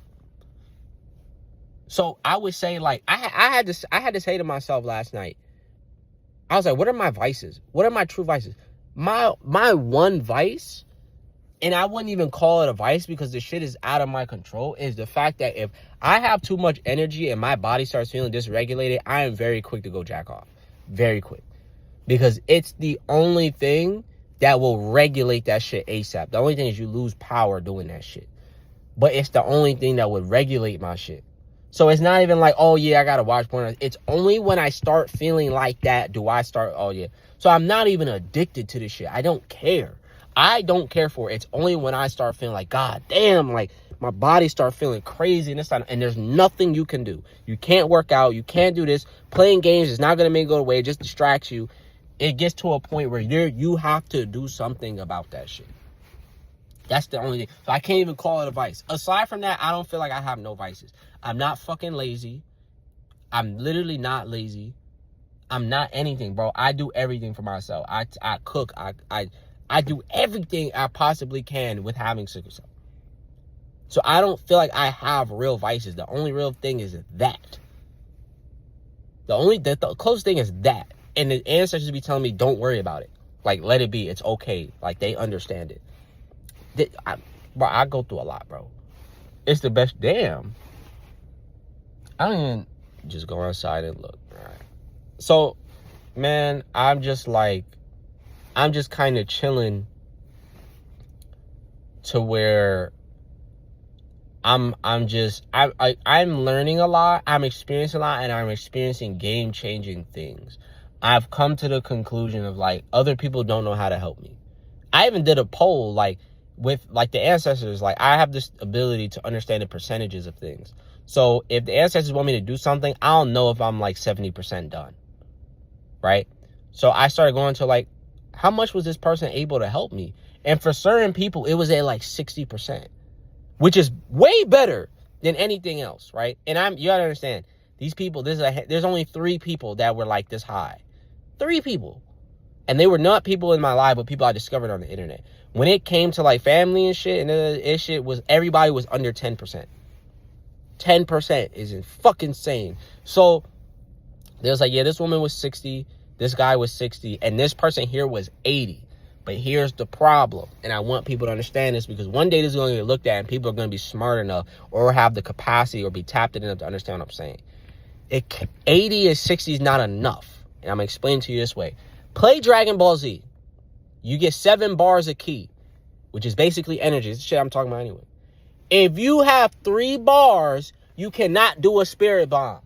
So I would say, like, I had to say to myself last night, I was like, what are my vices? What are my true vices? My one vice, and I wouldn't even call it a vice because the shit is out of my control, is the fact that if I have too much energy and my body starts feeling dysregulated, I am very quick to go jack off. Very quick. Because it's the only thing that will regulate that shit ASAP. The only thing is you lose power doing that shit. but it's the only thing that would regulate my shit. So it's not even like, oh yeah, I gotta watch porn. It's only when I start feeling like that do I start, oh yeah. So I'm not even addicted to this shit. I don't care. I don't care for it. It's only when I start feeling like, God damn, like my body start feeling crazy and this time, and there's nothing you can do. You can't work out. You can't do this. Playing games is not gonna make it go away. It just distracts you. It gets to a point where you have to do something about that shit. That's the only thing. So I can't even call it a vice. Aside from that, I don't feel like I have no vices. I'm not fucking lazy. I'm literally not lazy. I'm not anything, bro. I do everything for myself. I cook. I do everything I possibly can with having sickle cell. So I don't feel like I have real vices. The only real thing is that. The closest thing is that. And the ancestors be telling me, don't worry about it. Like, let it be. It's okay. Like, they understand it. Bro, I go through a lot, bro. It's the best. Damn. I don't even just go outside and look. All right. So, man, I'm just kind of chilling to where I'm learning a lot. I'm experiencing a lot, and I'm experiencing game-changing things. I've come to the conclusion of, like, other people don't know how to help me. I even did a poll, like, with, like, the ancestors. Like, I have this ability to understand the percentages of things. So if the ancestors want me to do something, I don't know if I'm, like, 70% done. Right? So I started going to, like, how much was this person able to help me? And for certain people, it was at, like, 60%. Which is way better than anything else, right? And you gotta understand, these people, there's only 3 people that were, like, this high. 3 people. And they were not people in my life, but people I discovered on the internet. When it came to, like, family and shit, everybody was under 10%. 10% is fucking insane. So, there's like, yeah, this woman was 60, this guy was 60, and this person here was 80. But here's the problem, and I want people to understand this, because one day this is going to get looked at, and people are going to be smart enough, or have the capacity, or be tapped enough to understand what I'm saying. 80 and 60 is not enough. And I'm going to explain to you this way. Play Dragon Ball Z. You get 7 bars of ki, which is basically energy. It's shit I'm talking about anyway. If you have 3 bars, you cannot do a spirit bomb.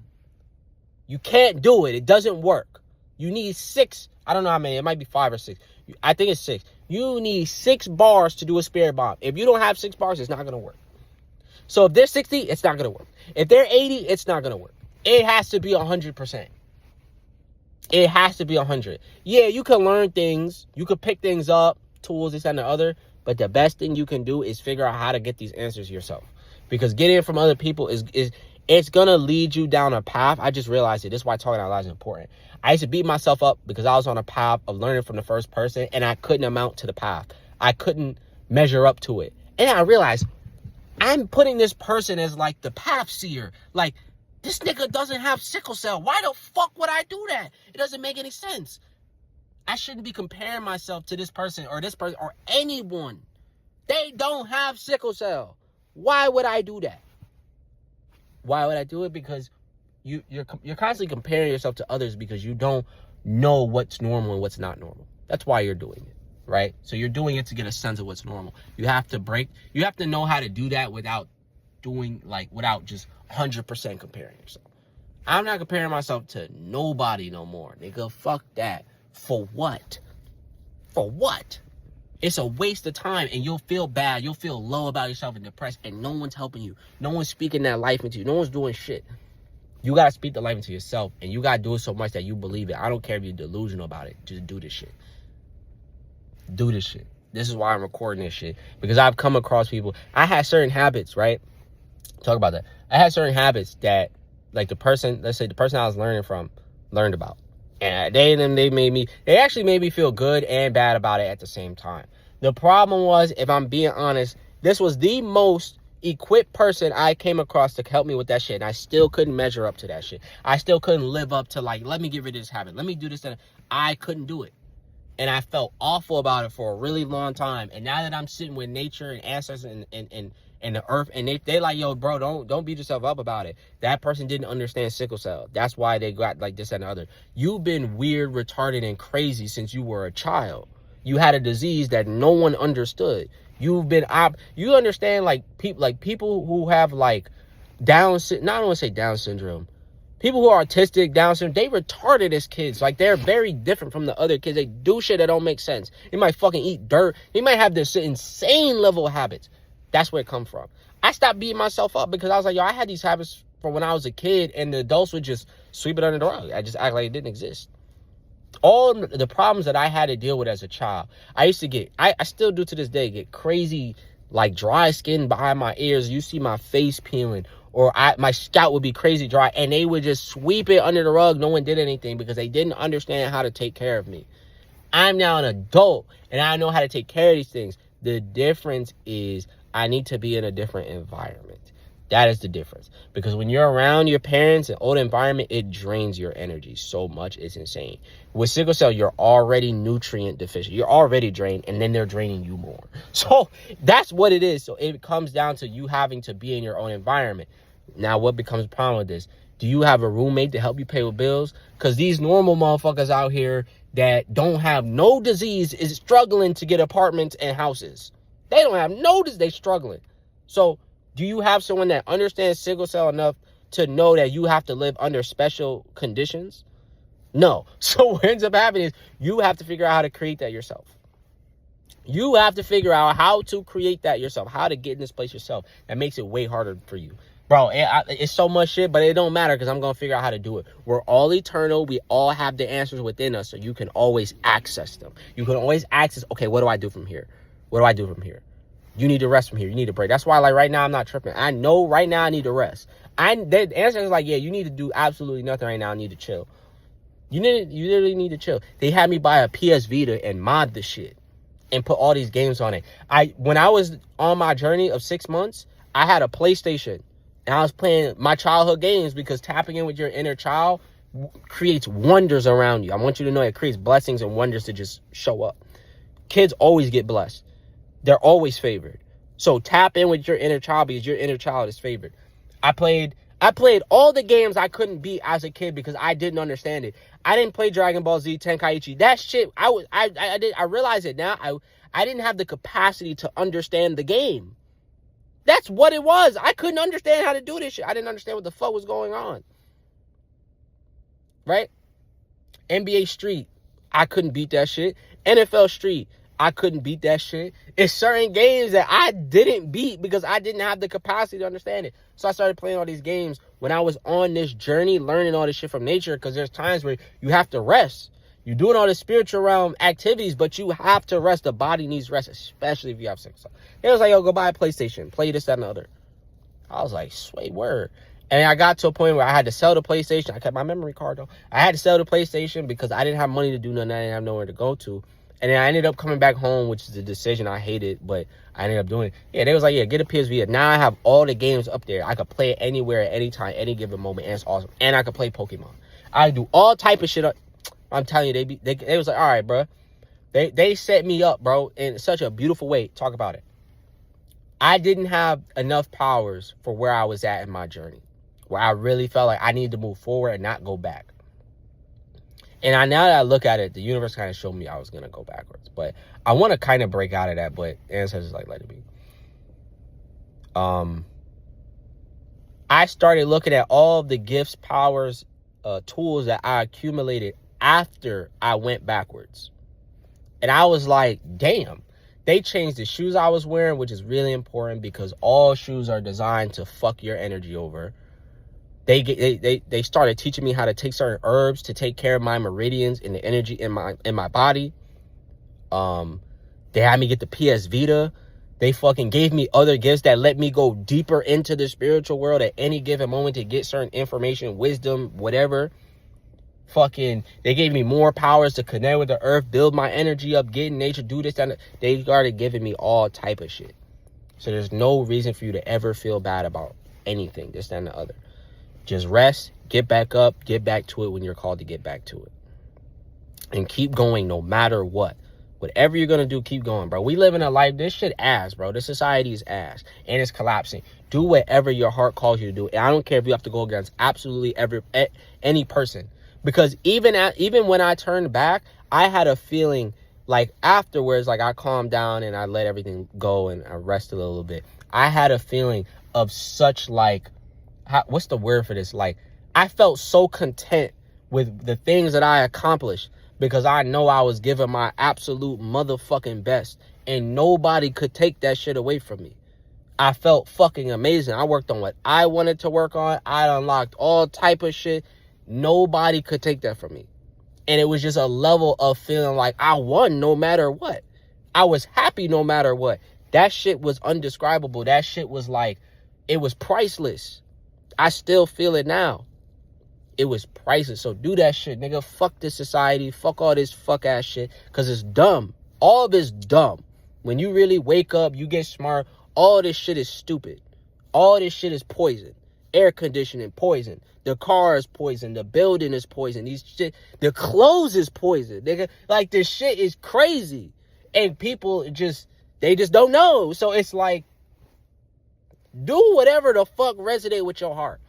You can't do it. It doesn't work. You need 6. I don't know how many. It might be 5 or 6. I think it's 6. You need 6 bars to do a spirit bomb. If you don't have 6 bars, it's not going to work. So if they're 60, it's not going to work. If they're 80, it's not going to work. It has to be 100%. It has to be 100. Yeah, you can learn things. You can pick things up, tools, this and the other. But the best thing you can do is figure out how to get these answers yourself. Because getting it from other people it's going to lead you down a path. I just realized it. This is why talking out loud is important. I used to beat myself up because I was on a path of learning from the first person, and I couldn't amount to the path. I couldn't measure up to it. And I realized I'm putting this person as, like, the path seer. Like, this nigga doesn't have sickle cell. Why the fuck would I do that? It doesn't make any sense. I shouldn't be comparing myself to this person or anyone. They don't have sickle cell. Why would I do that? Why would I do it? Because you're constantly comparing yourself to others because you don't know what's normal and what's not normal. That's why you're doing it, right? So you're doing it to get a sense of what's normal. You have to know how to do that without just 100% comparing yourself. I'm not comparing myself to nobody no more. Nigga, fuck that. For what? For what? It's a waste of time, and you'll feel bad. You'll feel low about yourself and depressed, and no one's helping you. No one's speaking that life into you. No one's doing shit. You got to speak the life into yourself, and you got to do it so much that you believe it. I don't care if you're delusional about it. Just do this shit. Do this shit. This is why I'm recording this shit, because I've come across people. I had certain habits, right? Talk about that. I had certain habits that, like, let's say the person I was learning from learned about. And they actually made me feel good and bad about it at the same time. The problem was, if I'm being honest, this was the most equipped person I came across to help me with that shit. And I still couldn't measure up to that shit. I still couldn't live up to, like, let me get rid of this habit. Let me do this. I couldn't do it. And I felt awful about it for a really long time. And now that I'm sitting with nature and ancestors and the earth, and they like, yo, bro, don't beat yourself up about it. That person didn't understand sickle cell. That's why they got like this and the other. You've been weird, retarded, and crazy since you were a child. You had a disease that no one understood. You understand, like people who have like not I don't want to say Down syndrome. People who are autistic, Down syndrome, they retarded as kids. Like, they're very different from the other kids. They do shit that don't make sense. They might fucking eat dirt. They might have this insane level of habits. That's where it comes from. I stopped beating myself up because I was like, yo, I had these habits from when I was a kid, and the adults would just sweep it under the rug. I just act like it didn't exist. All the problems that I had to deal with as a child, I used to get, I still do to this day, get crazy, like dry skin behind my ears. You see my face peeling, or my scalp would be crazy dry, and they would just sweep it under the rug. No one did anything because they didn't understand how to take care of me. I'm now an adult, and I know how to take care of these things. The difference is I need to be in a different environment. That is the difference. Because when you're around your parents, an old environment, it drains your energy so much. It's insane. With sickle cell, you're already nutrient deficient. You're already drained, and then they're draining you more. So that's what it is. So it comes down to you having to be in your own environment. Now, what becomes a problem with this? Do you have a roommate to help you pay with bills? Because these normal motherfuckers out here that don't have no disease is struggling to get apartments and houses. They don't have no disease. They're struggling. So do you have someone that understands sickle cell enough to know that you have to live under special conditions? No. So what ends up happening is you have to figure out how to create that yourself. You have to figure out how to create that yourself, how to get in this place yourself. That makes it way harder for you. Bro, it's so much shit, but it don't matter because I'm going to figure out how to do it. We're all eternal. We all have the answers within us, so you can always access them. You can always access, okay, what do I do from here? What do I do from here? You need to rest from here. You need to break. That's why, like, right now, I'm not tripping. I know right now I need to rest. The answer is like, yeah, you need to do absolutely nothing right now. I need to chill. You literally need to chill. They had me buy a PS Vita and mod the shit and put all these games on it. When I was on my journey of 6 months, I had a PlayStation. And I was playing my childhood games because tapping in with your inner child creates wonders around you. I want you to know it creates blessings and wonders to just show up. Kids always get blessed. They're always favored. So tap in with your inner child because your inner child is favored. I played all the games I couldn't beat as a kid because I didn't understand it. I didn't play Dragon Ball Z, Tenkaichi. That shit, I realize it now. I didn't have the capacity to understand the game. That's what it was. I couldn't understand how to do this shit. I didn't understand what the fuck was going on. Right? NBA Street, I couldn't beat that shit. NFL Street, I couldn't beat that shit. It's certain games that I didn't beat because I didn't have the capacity to understand it. So I started playing all these games when I was on this journey, learning all this shit from nature, because there's times where you have to rest. You're doing all the spiritual realm activities, but you have to rest. The body needs rest, especially if you have sickle cell. It was like, yo, go buy a PlayStation. Play this, that, and the other. I was like, sweet word. And I got to a point where I had to sell the PlayStation. I kept my memory card, though. I had to sell the PlayStation because I didn't have money to do nothing. I didn't have nowhere to go to. And then I ended up coming back home, which is a decision I hated, but I ended up doing it. Yeah, they was like, yeah, get a PS Vita. Now I have all the games up there. I could play it anywhere, at any time, any given moment, and it's awesome. And I could play Pokemon. I do all type of shit up. I'm telling you, they was like, all right, bro. They set me up, bro, in such a beautiful way. Talk about it. I didn't have enough powers for where I was at in my journey, where I really felt like I needed to move forward and not go back. And now that I look at it, the universe kind of showed me I was going to go backwards. But I want to kind of break out of that, but ancestors like, let it be. I started looking at all the gifts, powers, tools that I accumulated after I went backwards. And I was like, damn. They changed the shoes I was wearing, which is really important because all shoes are designed to fuck your energy over. They started teaching me how to take certain herbs to take care of my meridians and the energy in my body. They had me get the PS Vita. They fucking gave me other gifts that let me go deeper into the spiritual world at any given moment to get certain information, wisdom, whatever. Fucking, they gave me more powers to connect with the earth, build my energy up, get in nature, do this, that. They started giving me all type of shit. So there's no reason for you to ever feel bad about anything, this, that, and the other. Just rest, get back up, get back to it when you're called to get back to it. And keep going no matter what. Whatever you're going to do, keep going, bro. We live in a life, this shit ass, bro. This society is ass. And it's collapsing. Do whatever your heart calls you to do. And I don't care if you have to go against absolutely any person. Because even when I turned back, I had a feeling like afterwards, like I calmed down and I let everything go and I rested a little bit. I had a feeling of such like, what's the word for this? Like, I felt so content with the things that I accomplished because I know I was giving my absolute motherfucking best and nobody could take that shit away from me. I felt fucking amazing. I worked on what I wanted to work on. I unlocked all type of shit. Nobody could take that from me. And it was just a level of feeling like I won no matter what. I was happy no matter what. That shit was undescribable. That shit was like, it was priceless. I still feel it now. It was priceless. So do that shit, nigga. Fuck this society. Fuck all this fuck ass shit. Because it's dumb. All of it's dumb. When you really wake up, you get smart. All this shit is stupid. All this shit is poison. Air conditioning, poison. The car is poison. The building is poison. These shit, the clothes is poison, nigga. Like, this shit is crazy. And people just, they just don't know. So it's like, do whatever the fuck resonate with your heart.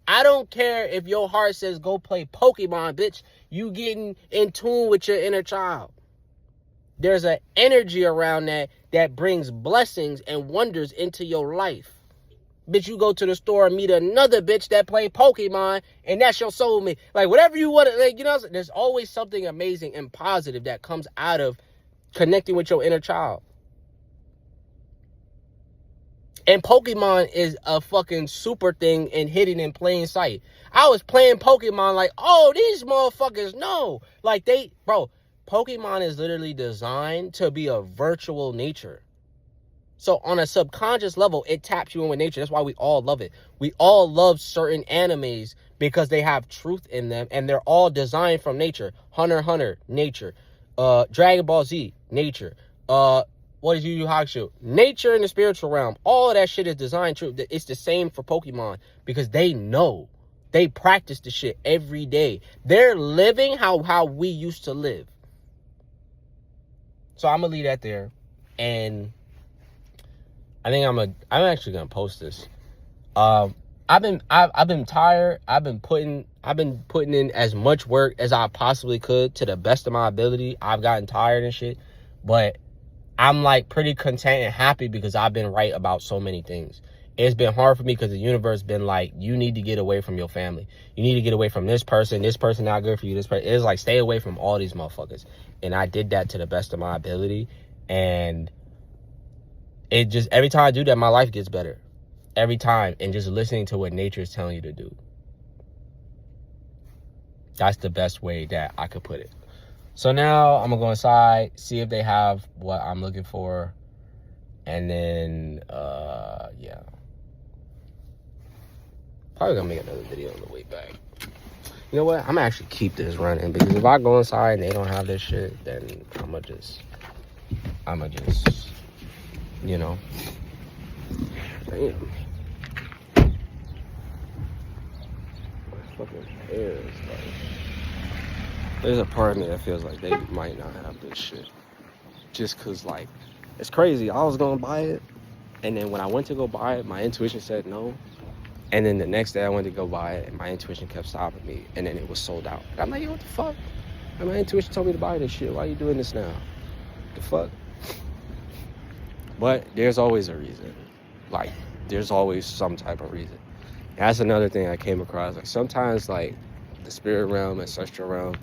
I don't care if your heart says go play Pokemon, bitch. You getting in tune with your inner child. There's an energy around that brings blessings and wonders into your life. Bitch, you go to the store and meet another bitch that play Pokemon, and that's your soulmate. Like, whatever you want to, like, you know, there's always something amazing and positive that comes out of connecting with your inner child. And Pokemon is a fucking super thing and hidden in plain sight. I was playing Pokemon like, oh, these motherfuckers know. Like, Pokemon is literally designed to be a virtual nature. So on a subconscious level, it taps you in with nature. That's why we all love it. We all love certain animes because they have truth in them and they're all designed from nature. Hunter x Hunter, nature. Dragon Ball Z, nature. What is Yu Yu Hakusho? Nature in the spiritual realm. All of that shit is designed true. It's the same for Pokemon because they know. They practice the shit every day. They're living how we used to live. So I'm gonna leave that there. And I think I'm actually gonna post this. I've been tired. I've been putting in as much work as I possibly could to the best of my ability. I've gotten tired and shit, but I'm like pretty content and happy because I've been right about so many things. It's been hard for me because the universe been like, you need to get away from your family. You need to get away from this person not good for you. This person, it's like, stay away from all these motherfuckers. And I did that to the best of my ability. And it just, every time I do that, my life gets better. Every time. And just listening to what nature is telling you to do. That's the best way that I could put it. So now I'm gonna go inside, see if they have what I'm looking for. And then, yeah. Probably gonna make another video on the way back. You know what? I'm gonna actually keep this running because if I go inside and they don't have this shit, then I'ma just, you know. Damn. My fucking hair is like, there's a part of me that feels like they might not have this shit. Just cause like, it's crazy. I was gonna buy it. And then when I went to go buy it, my intuition said no. And then the next day I went to go buy it and my intuition kept stopping me. And then it was sold out. And I'm like, yo, what the fuck? And my intuition told me to buy this shit. Why are you doing this now? The fuck? But there's always a reason. Like, there's always some type of reason. That's another thing I came across. Like, sometimes, like, the spirit realm, ancestral realm,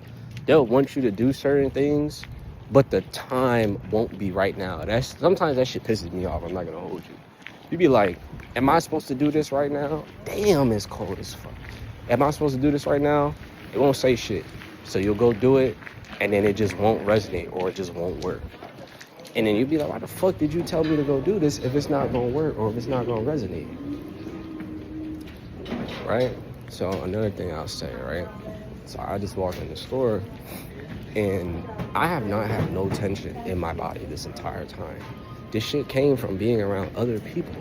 they'll want you to do certain things, but the time won't be right now. Sometimes that shit pisses me off. I'm not gonna hold you. You be like, am I supposed to do this right now? Damn, it's cold as fuck. Am I supposed to do this right now? It won't say shit. So you'll go do it, and then it just won't resonate, or it just won't work. And then you'll be like, why the fuck did you tell me to go do this if it's not gonna work, or if it's not gonna resonate? Right? So another thing I'll say, right? So I just walked in the store, and I have not had no tension in my body this entire time. This shit came from being around other people.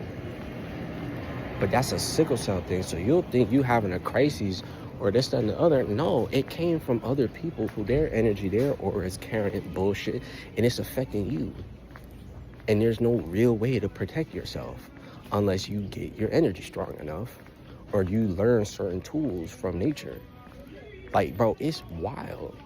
But that's a sickle cell thing, so you'll think you having a crisis or this, that, and the other. No, it came from other people who their energy, their aura is carrying bullshit, and it's affecting you. And there's no real way to protect yourself unless you get your energy strong enough or you learn certain tools from nature. Like, bro, it's wild.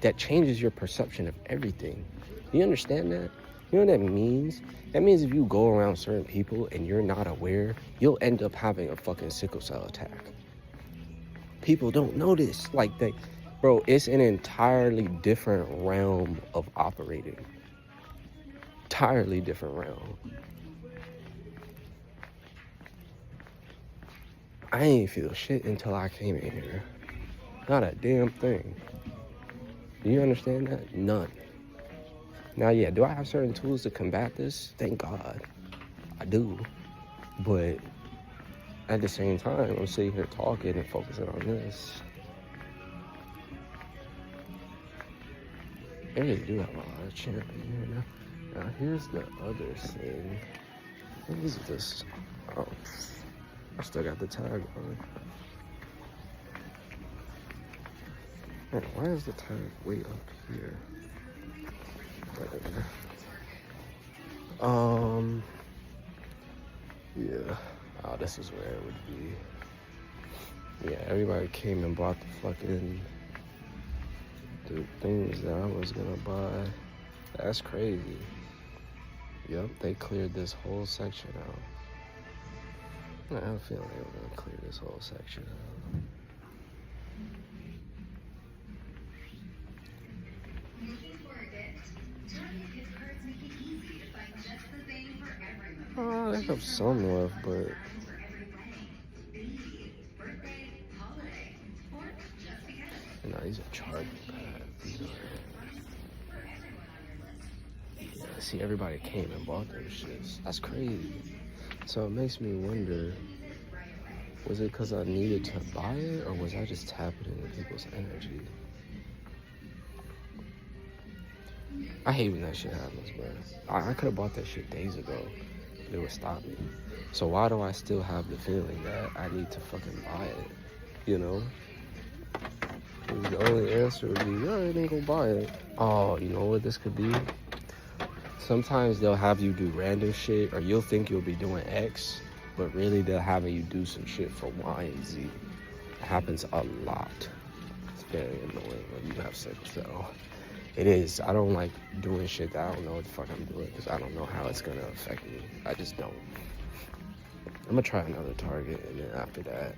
That changes your perception of everything. Do you understand that? You know what that means? That means if you go around certain people and you're not aware, you'll end up having a fucking sickle cell attack. People don't know this. Like, bro, it's an entirely different realm of operating. Entirely different realm. I ain't feel shit until I came in here. Not a damn thing. Do you understand that? None. Now, yeah, do I have certain tools to combat this? Thank God. I do. But at the same time, I'm sitting here talking and focusing on this. They really do have a lot of champion here. Now, here's the other thing. What is this? Oh, I still got the tag on. Man, why is the tag way up here? Yeah. Oh, this is where it would be. Yeah, everybody came and bought the things that I was gonna buy. That's crazy. Yep, they cleared this whole section out. I have a feeling they were gonna clear this whole section out. Oh, they have some left, but no, these are charging pads. Yeah, see, everybody came and bought those shits. That's crazy. So it makes me wonder, was it because I needed to buy it, or was I just tapping into people's energy? I hate when that shit happens, bro. I could have bought that shit days ago. It would stop me. So why do I still have the feeling that I need to fucking buy it? You know? The only answer would be, yeah, I didn't go buy it. Oh, you know what this could be? Sometimes they'll have you do random shit, or you'll think you'll be doing X, but really they'll have you do some shit for Y and Z. It happens a lot. It's very annoying when you have sickle cell. It is. I don't like doing shit that I don't know what the fuck I'm doing, because I don't know how it's gonna affect me. I just don't. I'm gonna try another target, and then after that,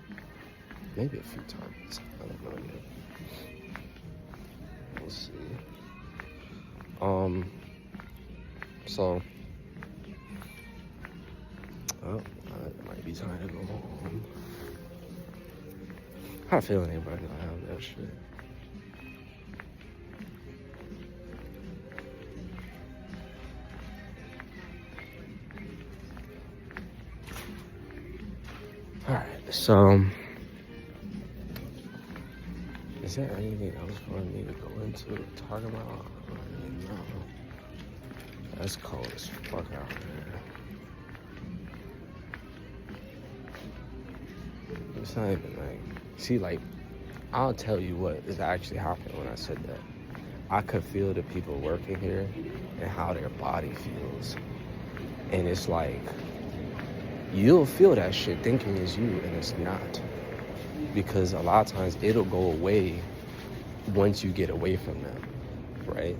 maybe a few targets. I don't know yet. We'll see. So, oh, it might be time to go home. I have a feeling anybody gonna have that shit. Alright, so is there anything else for me to go into to talk about? No. That's cold as fuck out there. It's not even like, see, like, I'll tell you what is actually happening when I said that. I could feel the people working here and how their body feels. And it's like, you'll feel that shit thinking it's you, and it's not. Because a lot of times it'll go away once you get away from them, right?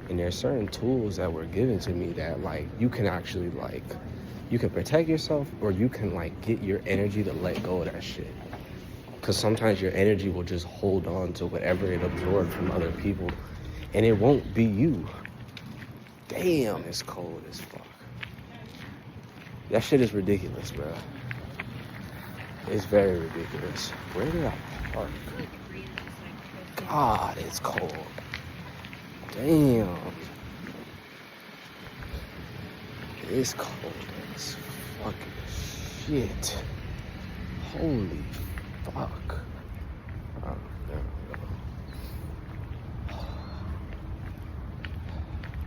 And there's certain tools that were given to me that, like, you can actually, like, you can protect yourself, or you can, like, get your energy to let go of that shit. Because sometimes your energy will just hold on to whatever it absorbed from other people, and it won't be you. Damn, it's cold as fuck. That shit is ridiculous, bro. It's very ridiculous. Where did I park? God, it's cold. Damn. It's cold as fucking shit. Holy fuck. Oh, no.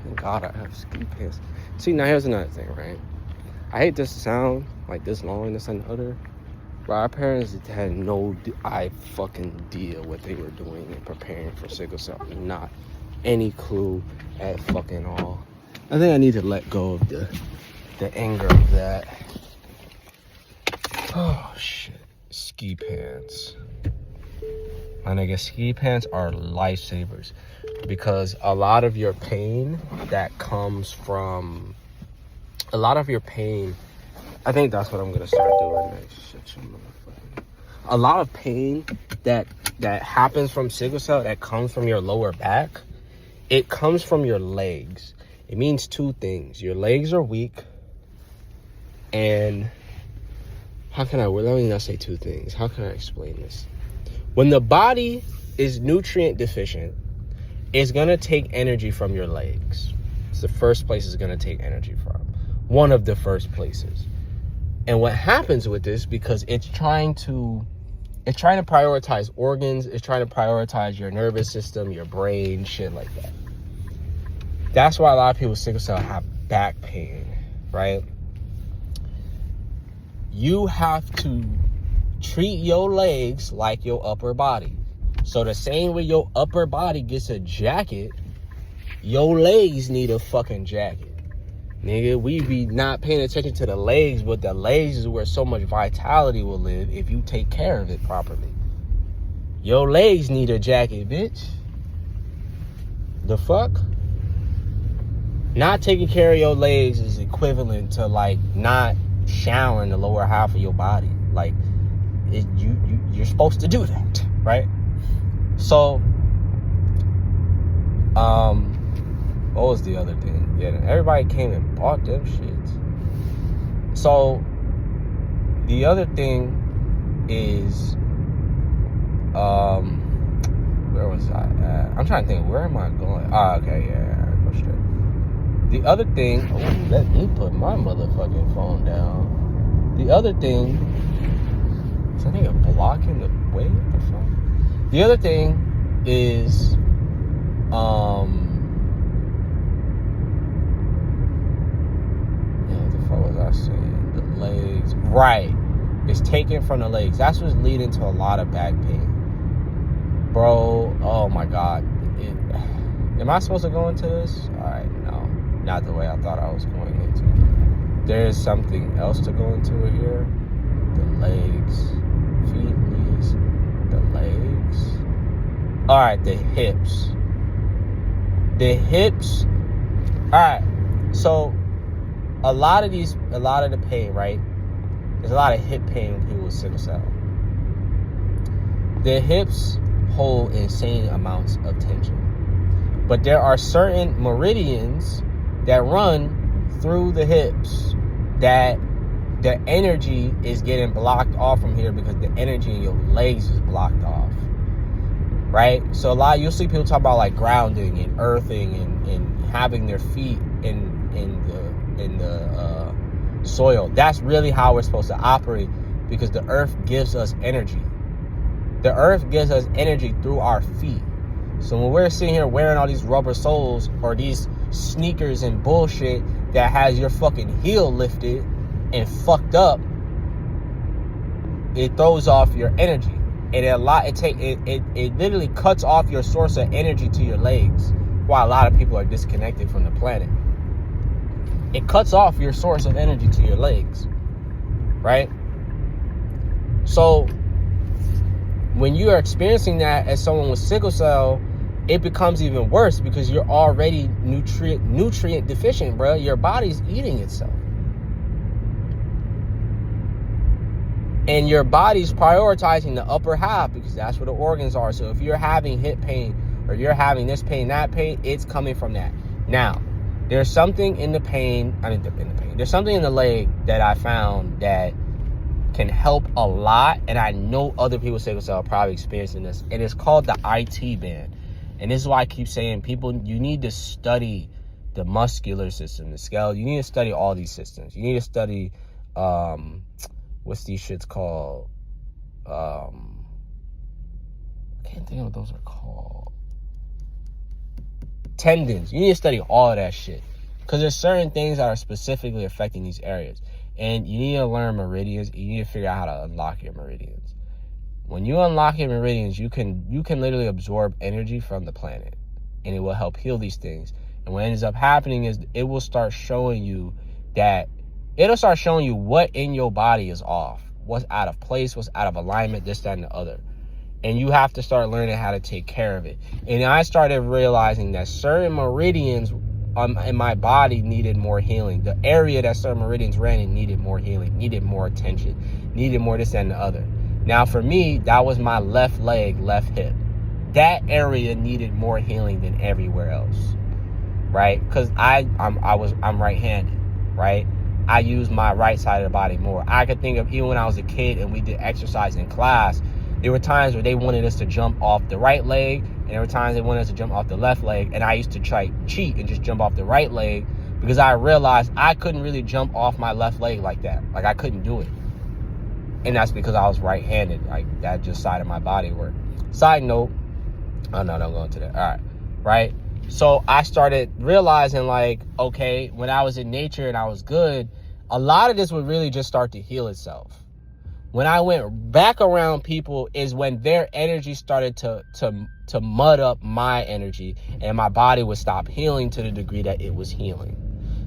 Thank God I have ski pants. See, now here's another thing, right? I hate this sound, like this long, this and the other. But our parents had no fucking idea what they were doing and preparing for sickle cell. Not any clue at fucking all. I think I need to let go of the anger of that. Oh shit. Ski pants. My nigga, ski pants are lifesavers because a lot of your pain that comes from I think that's what I'm gonna start doing next. A lot of pain that happens from sickle cell, that comes from your lower back, it comes from your legs. It means two things. Your legs are weak, and let me not say two things. How can I explain this? When the body is nutrient deficient, it's gonna take energy from your legs. It's the first place it's gonna take energy from. One of the first places. And what happens with this, because it's trying to prioritize organs, it's trying to prioritize your nervous system, your brain, shit like that. That's why a lot of people with sickle cell have back pain, right? You have to treat your legs like your upper body. So the same way your upper body gets a jacket, your legs need a fucking jacket. Nigga, we be not paying attention to the legs, but the legs is where so much vitality will live if you take care of it properly. Your legs need a jacket, bitch. The fuck? Not taking care of your legs is equivalent to like not showering the lower half of your body. Like, you're supposed to do that, right? So, what was the other thing? Yeah, everybody came and bought them shits. So, the other thing is, where was I at? I'm trying to think, where am I going? Okay, yeah, go straight. The other thing, let me put my motherfucking phone down. The other thing, is that nigga blocking the way? What the fuck? The other thing is, what was I saying? The legs. Right. It's taken from the legs. That's what's leading to a lot of back pain. Bro, oh my God. Am I supposed to go into this? Alright, no. Not the way I thought I was going into it. There's something else to go into it here. The legs. Feet, knees. The legs. Alright, the hips. The hips. Alright, so a lot of the pain, right? There's a lot of hip pain in people with sickle cell. The hips hold insane amounts of tension. But there are certain meridians that run through the hips that the energy is getting blocked off from here because the energy in your legs is blocked off. Right? So you'll see people talk about like grounding and earthing and having their feet in the soil. That's really how we're supposed to operate, because the earth gives us energy. The earth gives us energy through our feet. So when we're sitting here wearing all these rubber soles or these sneakers and bullshit that has your fucking heel lifted and fucked up, it throws off your energy. It literally cuts off your source of energy to your legs, while a lot of people are disconnected from the planet. It cuts off your source of energy to your legs, right? So when you are experiencing that as someone with sickle cell, it becomes even worse because you're already nutrient deficient, bro. Your body's eating itself. And your body's prioritizing the upper half because that's where the organs are. So if you're having hip pain or you're having this pain, that pain, it's coming from that. Now, there's something in the pain. There's something in the leg that I found that can help a lot. And I know other people with sickle cell are probably experiencing this. And it's called the IT band. And this is why I keep saying, people, you need to study the muscular system, the skeleton. You need to study all these systems. You need to study, what's these shits called? I can't think of what those are called. Tendons. You need to study all of that shit, because there's certain things that are specifically affecting these areas, and you need to learn meridians. You need to figure out how to unlock your meridians. When you unlock your meridians, you can literally absorb energy from the planet, and it will help heal these things. And what ends up happening is it will start showing you what in your body is off, what's out of place, what's out of alignment, this, that, and the other. And you have to start learning how to take care of it. And I started realizing that certain meridians in my body needed more healing. The area that certain meridians ran in needed more healing, needed more attention, needed more this and the other. Now for me, that was my left leg, left hip. That area needed more healing than everywhere else, right? Because I'm right-handed, right? I use my right side of the body more. I could think of even when I was a kid and we did exercise in class, there were times where they wanted us to jump off the right leg, and there were times they wanted us to jump off the left leg, and I used to try cheat and just jump off the right leg because I realized I couldn't really jump off my left leg like that. Like, I couldn't do it. And that's because I was right-handed. Like, that just side of my body worked. Side note, oh no, don't go into that. All right, right? So I started realizing, like, okay, when I was in nature and I was good, a lot of this would really just start to heal itself. When I went back around people is when their energy started to mud up my energy, and my body would stop healing to the degree that it was healing.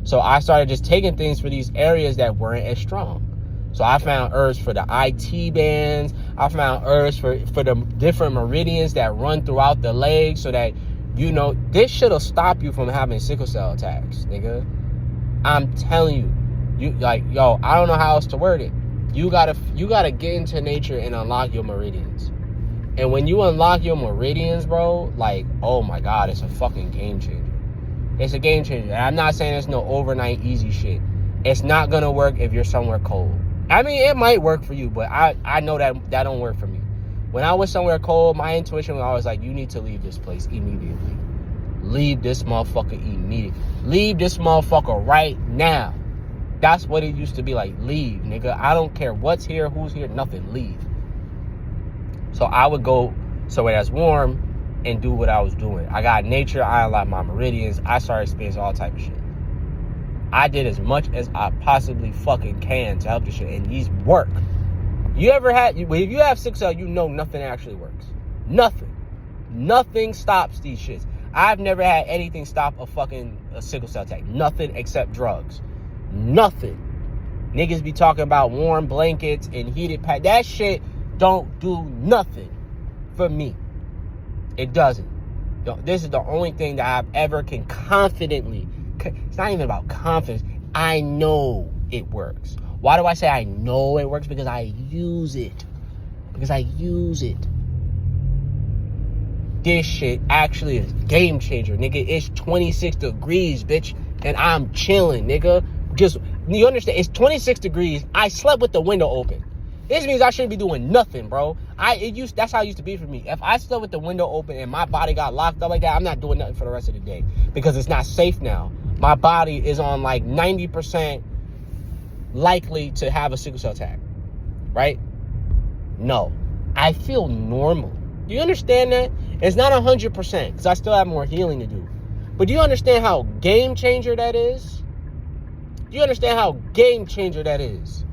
So I started just taking things for these areas that weren't as strong. So I found herbs for the IT bands. I found herbs for the different meridians that run throughout the legs, so that, you know, this shit'll stop you from having sickle cell attacks, nigga. I'm telling you, like, yo, I don't know how else to word it. You gotta get into nature and unlock your meridians. And when you unlock your meridians, bro, like, oh my God, it's a fucking game changer. It's a game changer. And I'm not saying it's no overnight easy shit. It's not gonna work if you're somewhere cold. I mean, it might work for you, but I know that don't work for me. When I was somewhere cold, my intuition was always like, you need to leave this place immediately. Leave this motherfucker immediately. Leave this motherfucker right now. That's what it used to be like. Leave, nigga. I don't care what's here, who's here, nothing. Leave. So I would go somewhere that's warm and do what I was doing. I got nature. I unlocked my meridians. I started experiencing all type of shit. I did as much as I possibly fucking can to help this shit. And these work. If you have sickle cell, you know nothing actually works. Nothing. Nothing stops these shits. I've never had anything stop a sickle cell attack. Nothing except drugs. Nothing. Niggas be talking about warm blankets and heated pack. That shit don't do nothing for me. It doesn't. This is the only thing that I've ever can confidently. It's not even about confidence. I know it works. Why do I say I know it works? Because I use it. This shit actually is a game changer, nigga. It's 26 degrees, bitch, and I'm chilling, nigga. Just, you understand, it's 26 degrees. I slept with the window open. This means I shouldn't be doing nothing, bro. That's how it used to be for me. If I slept with the window open and my body got locked up like that, I'm not doing nothing for the rest of the day because it's not safe now. My body is on like 90% likely to have a sickle cell attack, right? No, I feel normal. Do you understand that? It's not 100% because I still have more healing to do. But do you understand how game changer that is? Do you understand how game changer that is?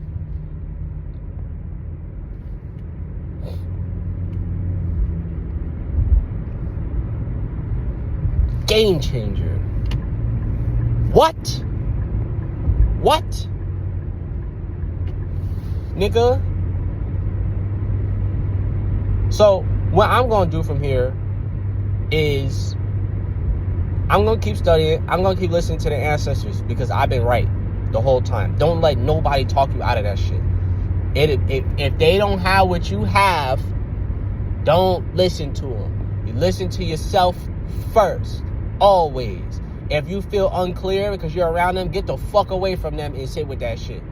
Game changer. What? Nigga? So, what I'm going to do from here is I'm going to keep studying. I'm going to keep listening to the ancestors because I've been right the whole time. Don't let nobody talk you out of that shit. If they don't have what you have, don't listen to them. You listen to yourself first, always. If you feel unclear because you're around them, get the fuck away from them and sit with that shit.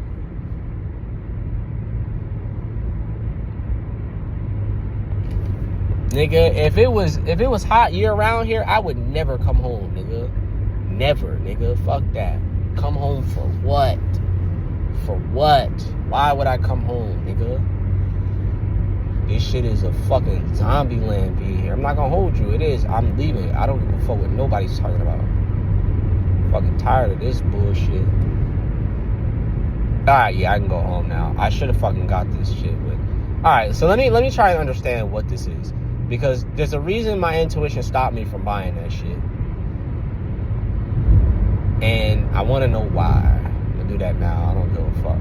Nigga, if it was hot year round here, I would never come home, nigga. Never, nigga. Fuck that. Come home for what? For what? Why would I come home, nigga? This shit is a fucking zombie land being here. I'm not gonna hold you. It is. I'm leaving. I don't give a fuck what nobody's talking about. I'm fucking tired of this bullshit. Alright, yeah, I can go home now. I should have fucking got this shit, but alright, so let me try and understand what this is. Because there's a reason my intuition stopped me from buying that shit. And I want to know why. I'm going to do that now. I don't give a fuck.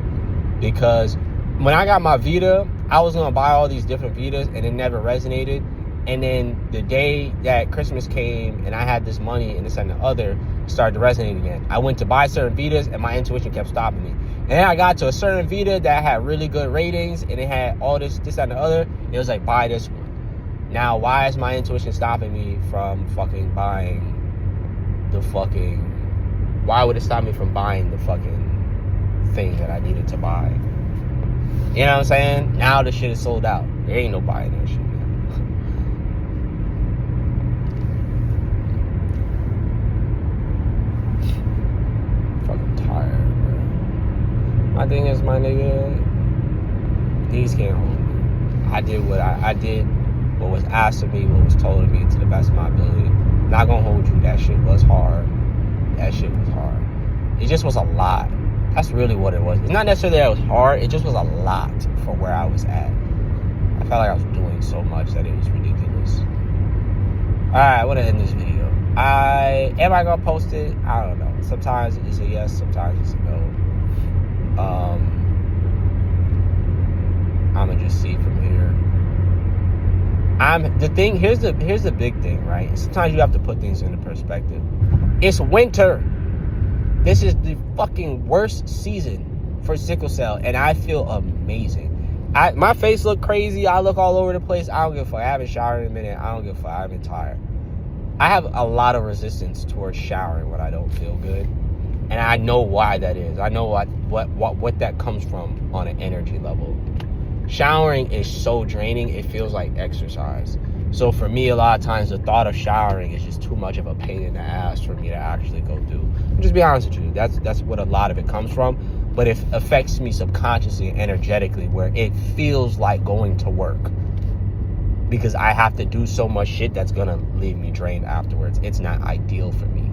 Because when I got my Vita, I was gonna buy all these different Vitas and it never resonated. And then the day that Christmas came and I had this money and this and the other, it started to resonate again. I went to buy certain Vitas and my intuition kept stopping me. And then I got to a certain Vita that had really good ratings and it had all this and the other. It was like, buy this one. Now, why is my intuition stopping me from fucking buying the fucking... Why would it stop me from buying the fucking thing that I needed to buy? You know what I'm saying? Now the shit is sold out. There ain't no buying that shit, man. Fucking tired, bro. My thing is, my nigga, these can't hold me. I did what I did. What was asked of me, what was told of me to the best of my ability. Not gonna hold you. That shit was hard. That shit was hard. It just was a lot. That's really what it was. It's not necessarily that it was hard. It just was a lot for where I was at. I felt like I was doing so much that it was ridiculous. Alright, I want to end this video. Am I gonna post it? I don't know. Sometimes it's a yes, sometimes it's a no. I'm gonna just see from here. Here's the big thing, right? Sometimes you have to put things into perspective. It's winter. This is the fucking worst season for sickle cell, and I feel amazing. My face look crazy. I look all over the place. I don't give a fuck. I haven't showered in a minute. I don't give a fuck. I've been tired. I have a lot of resistance towards showering when I don't feel good, and I know why that is. I know what that comes from on an energy level. Showering is so draining, it feels like exercise. So for me, a lot of times, the thought of showering is just too much of a pain in the ass for me to actually go do. Just be honest with you, that's what a lot of it comes from. But it affects me subconsciously and energetically, where it feels like going to work. Because I have to do so much shit that's gonna leave me drained afterwards. It's not ideal for me.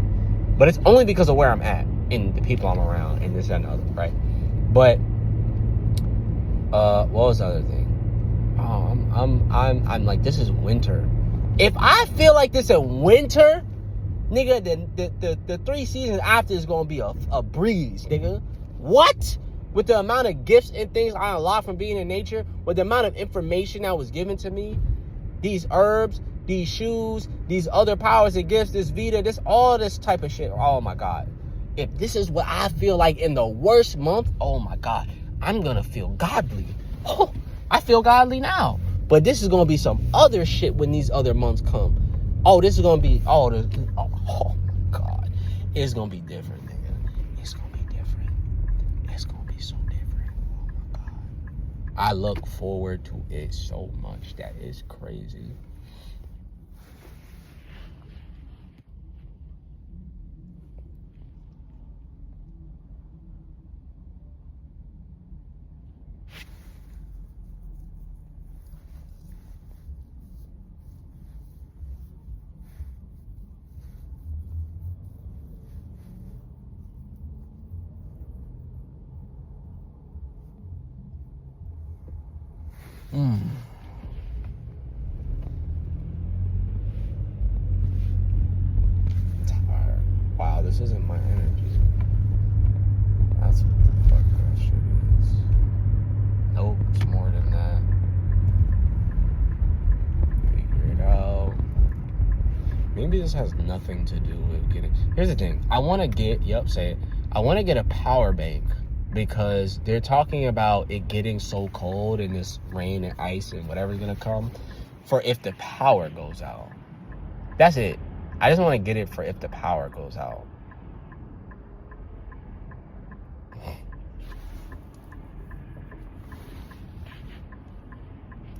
But it's only because of where I'm at, and the people I'm around, and this and the other, right? But what was the other thing? Oh, I'm like, this is winter. If I feel like this in winter, nigga, the 3 seasons after is gonna be a breeze, nigga. What? With the amount of gifts and things I unlocked from being in nature, with the amount of information that was given to me, these herbs, these shoes, these other powers and gifts, this Vita, all this type of shit. Oh my God. If this is what I feel like in the worst month, oh my God, I'm gonna feel godly. Oh, I feel godly now. But this is gonna be some other shit when these other months come. Oh, this is gonna be, oh God. It's gonna be different, nigga. It's gonna be different. It's gonna be so different. Oh my God. I look forward to it so much. That is crazy. Tired. Wow, this isn't my energy. That's what the fuck that shit is. Nope, it's more than that. Figure it out. Maybe this has nothing to do with getting... Here's the thing. I want to get... Yep, say it. I want to get a power bank. Because they're talking about it getting so cold and this rain and ice and whatever's gonna come for if the power goes out. That's it. I just want to get it for if the power goes out.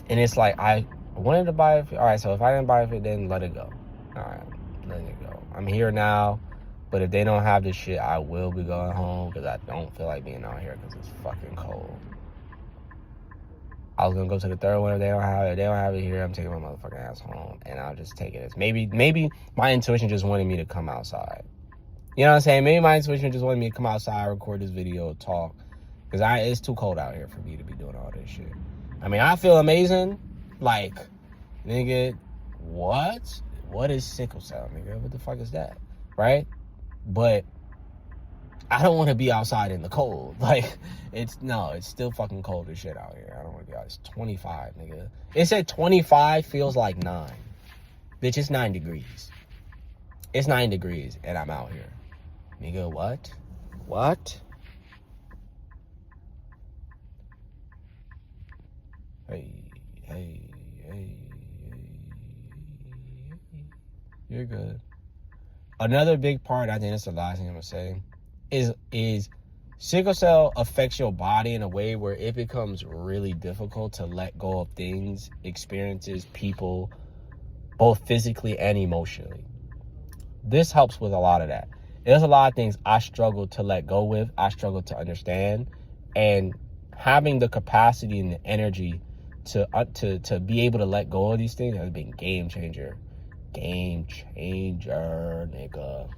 And it's like, I wanted to buy it. All right, so if I didn't buy it, then let it go. All right, let it go. I'm here now. But if they don't have this shit, I will be going home because I don't feel like being out here because it's fucking cold. I was going to go to the third one if they don't have it. If they don't have it here, I'm taking my motherfucking ass home. And I'll just take it as maybe my intuition just wanted me to come outside. You know what I'm saying? Maybe my intuition just wanted me to come outside, record this video, talk. Because it's too cold out here for me to be doing all this shit. I mean, I feel amazing. Like, nigga, what? What is sickle cell, nigga? What the fuck is that? Right? But I don't want to be outside in the cold. Like, it's still fucking cold as shit out here. I don't want to be out. It's 25, nigga. It said 25 feels like 9. Bitch, it's 9 degrees. It's 9 degrees, and I'm out here. Nigga, what? What? Hey. You're good. Another big part, I think that's the last thing I'm gonna say, is sickle cell affects your body in a way where it becomes really difficult to let go of things, experiences, people, both physically and emotionally. This helps with a lot of that. There's a lot of things I struggle to let go with, I struggle to understand, and having the capacity and the energy to be able to let go of these things has been game changer. Game changer, nigga.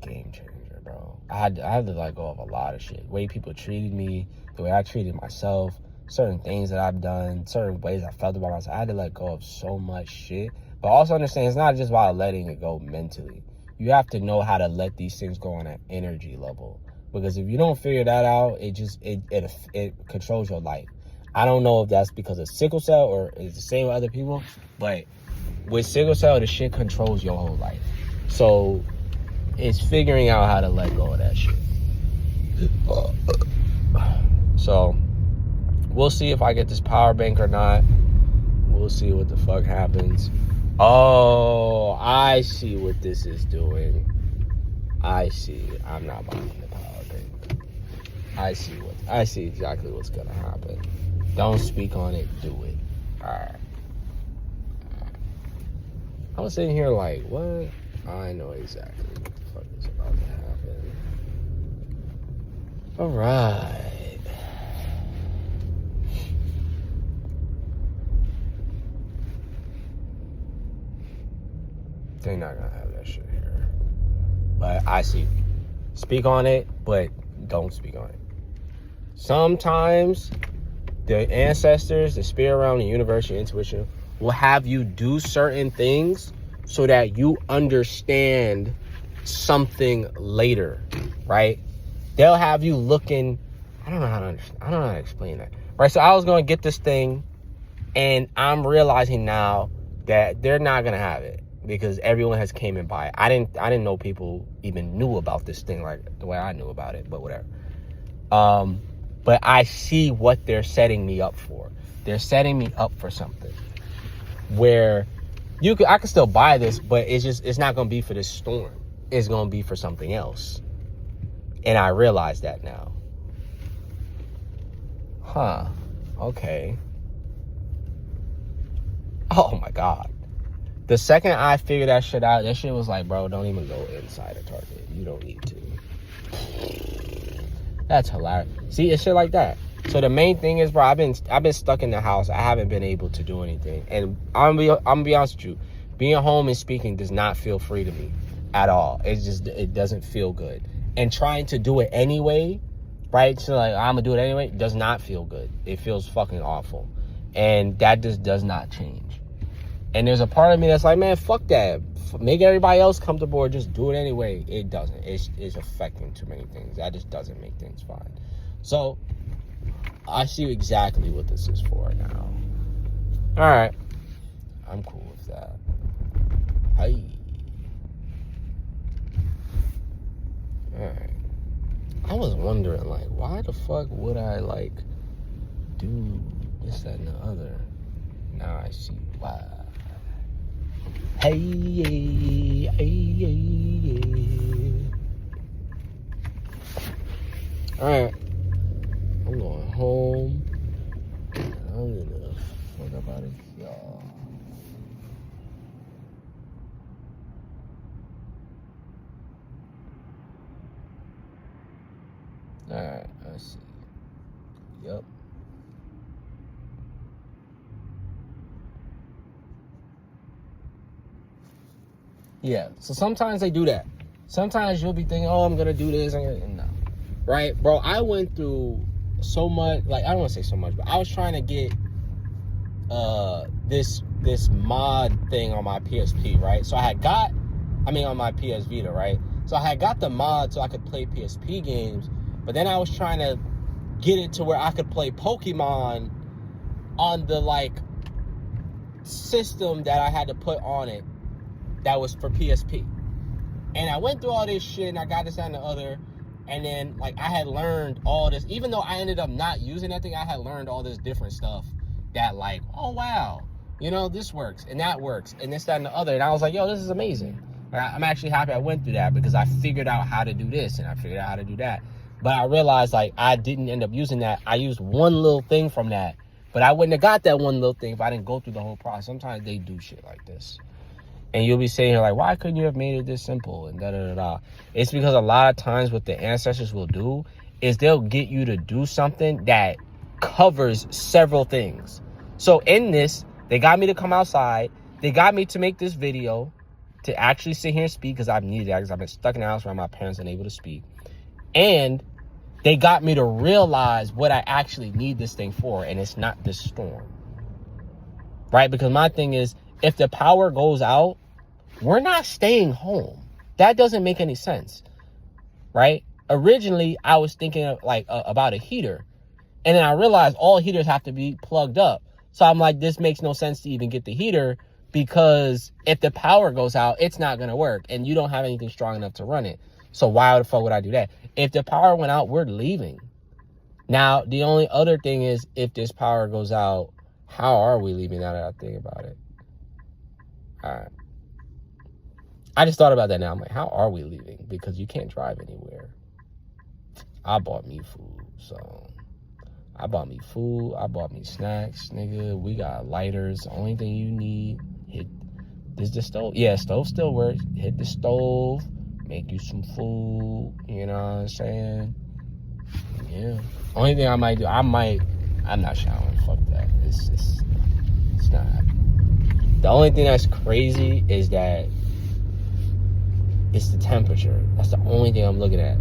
Game changer, bro. I had to let go of a lot of shit. The way people treated me, the way I treated myself, certain things that I've done, certain ways I felt about myself. I had to let go of so much shit. But also understand, it's not just about letting it go mentally. You have to know how to let these things go on an energy level. Because if you don't figure that out, it controls your life. I don't know if that's because of sickle cell or it's the same with other people, but with sickle cell, the shit controls your whole life. So it's figuring out how to let go of that shit. So we'll see if I get this power bank or not. We'll see what the fuck happens. Oh, I see what this is doing. I see. I'm not buying the power bank. I see exactly what's gonna happen. Don't speak on it, do it. Alright. I was sitting here like, what? I know exactly what the fuck is about to happen. Alright. They're not gonna have that shit here. But I see. Speak on it, but don't speak on it. Sometimes the ancestors, the spirit realm, the universe, your intuition will have you do certain things so that you understand something later, right? They'll have you looking, I don't know how to explain that. Right, so I was gonna get this thing and I'm realizing now that they're not gonna have it because everyone has came and by it. I didn't know people even knew about this thing like the way I knew about it, but whatever. But I see what they're setting me up for. They're setting me up for something where I can still buy this, but it's not going to be for this storm. It's going to be for something else. And I realize that now. Huh. Okay. Oh my God. The second I figured that shit out, that shit was like, bro, don't even go inside a Target. You don't need to. That's hilarious. See, it's shit like that. So the main thing is, bro, I've been stuck in the house. I haven't been able to do anything. And I'm gonna be honest with you. Being home and speaking does not feel free to me at all. It doesn't feel good. And trying to do it anyway, right? So like, I'm gonna do it anyway, does not feel good. It feels fucking awful. And that just does not change. And there's a part of me that's like, man, fuck that. Make everybody else comfortable or just do it anyway. It doesn't. It's affecting too many things. That just doesn't make things fine. So I see exactly what this is for now. All right. I'm cool with that. Hey. All right. I was wondering, like, why the fuck would I, like, do this, that, and the other? Now I see why. Hey, hey, hey, hey. All right. I'm going home. I'm gonna fuck up out of y'all. Alright, let's see. Yep. Yeah, so sometimes they do that. Sometimes you'll be thinking, oh, I'm gonna do this, and no. Right? Bro, I went through so much, like, I don't want to say so much, but I was trying to get this mod thing on my PSP, right? So on my PS Vita, right? So I had got the mod so I could play PSP games, but then I was trying to get it to where I could play Pokemon on the like system that I had to put on it that was for PSP. And I went through all this shit and I got this and the other, and then like I had learned all this, even though I ended up not using that thing, I had learned all this different stuff that like, oh wow, you know, this works and that works and this, that, and the other. And I was like, yo, this is amazing. I'm actually happy I went through that because I figured out how to do this and I figured out how to do that. But I realized like I didn't end up using that. I used one little thing from that, but I wouldn't have got that one little thing if I didn't go through the whole process. Sometimes they do shit like this. And you'll be sitting here like, why couldn't you have made it this simple? And da-da-da-da. It's because a lot of times what the ancestors will do is they'll get you to do something that covers several things. So in this, they got me to come outside. They got me to make this video to actually sit here and speak because I've needed that because I've been stuck in the house around my parents and unable to speak. And they got me to realize what I actually need this thing for, and it's not this storm. Right? Because my thing is, if the power goes out, we're not staying home. That doesn't make any sense. Right? Originally, I was thinking of like about a heater. And then I realized all heaters have to be plugged up. So I'm like, this makes no sense to even get the heater because if the power goes out, it's not going to work. And you don't have anything strong enough to run it. So why the fuck would I do that? If the power went out, we're leaving. Now, the only other thing is if this power goes out, how are we leaving now that I think about it? All right. I just thought about that now. I'm like, how are we leaving? Because you can't drive anywhere. I bought me food, so I bought me food. I bought me snacks, nigga. We got lighters. The only thing you need, is the stove. Yeah, stove still works. Hit the stove. Make you some food. You know what I'm saying? Yeah. Only thing I might do, I'm not showering. Fuck that. It's not happening. The only thing that's crazy is that it's the temperature. That's the only thing I'm looking at.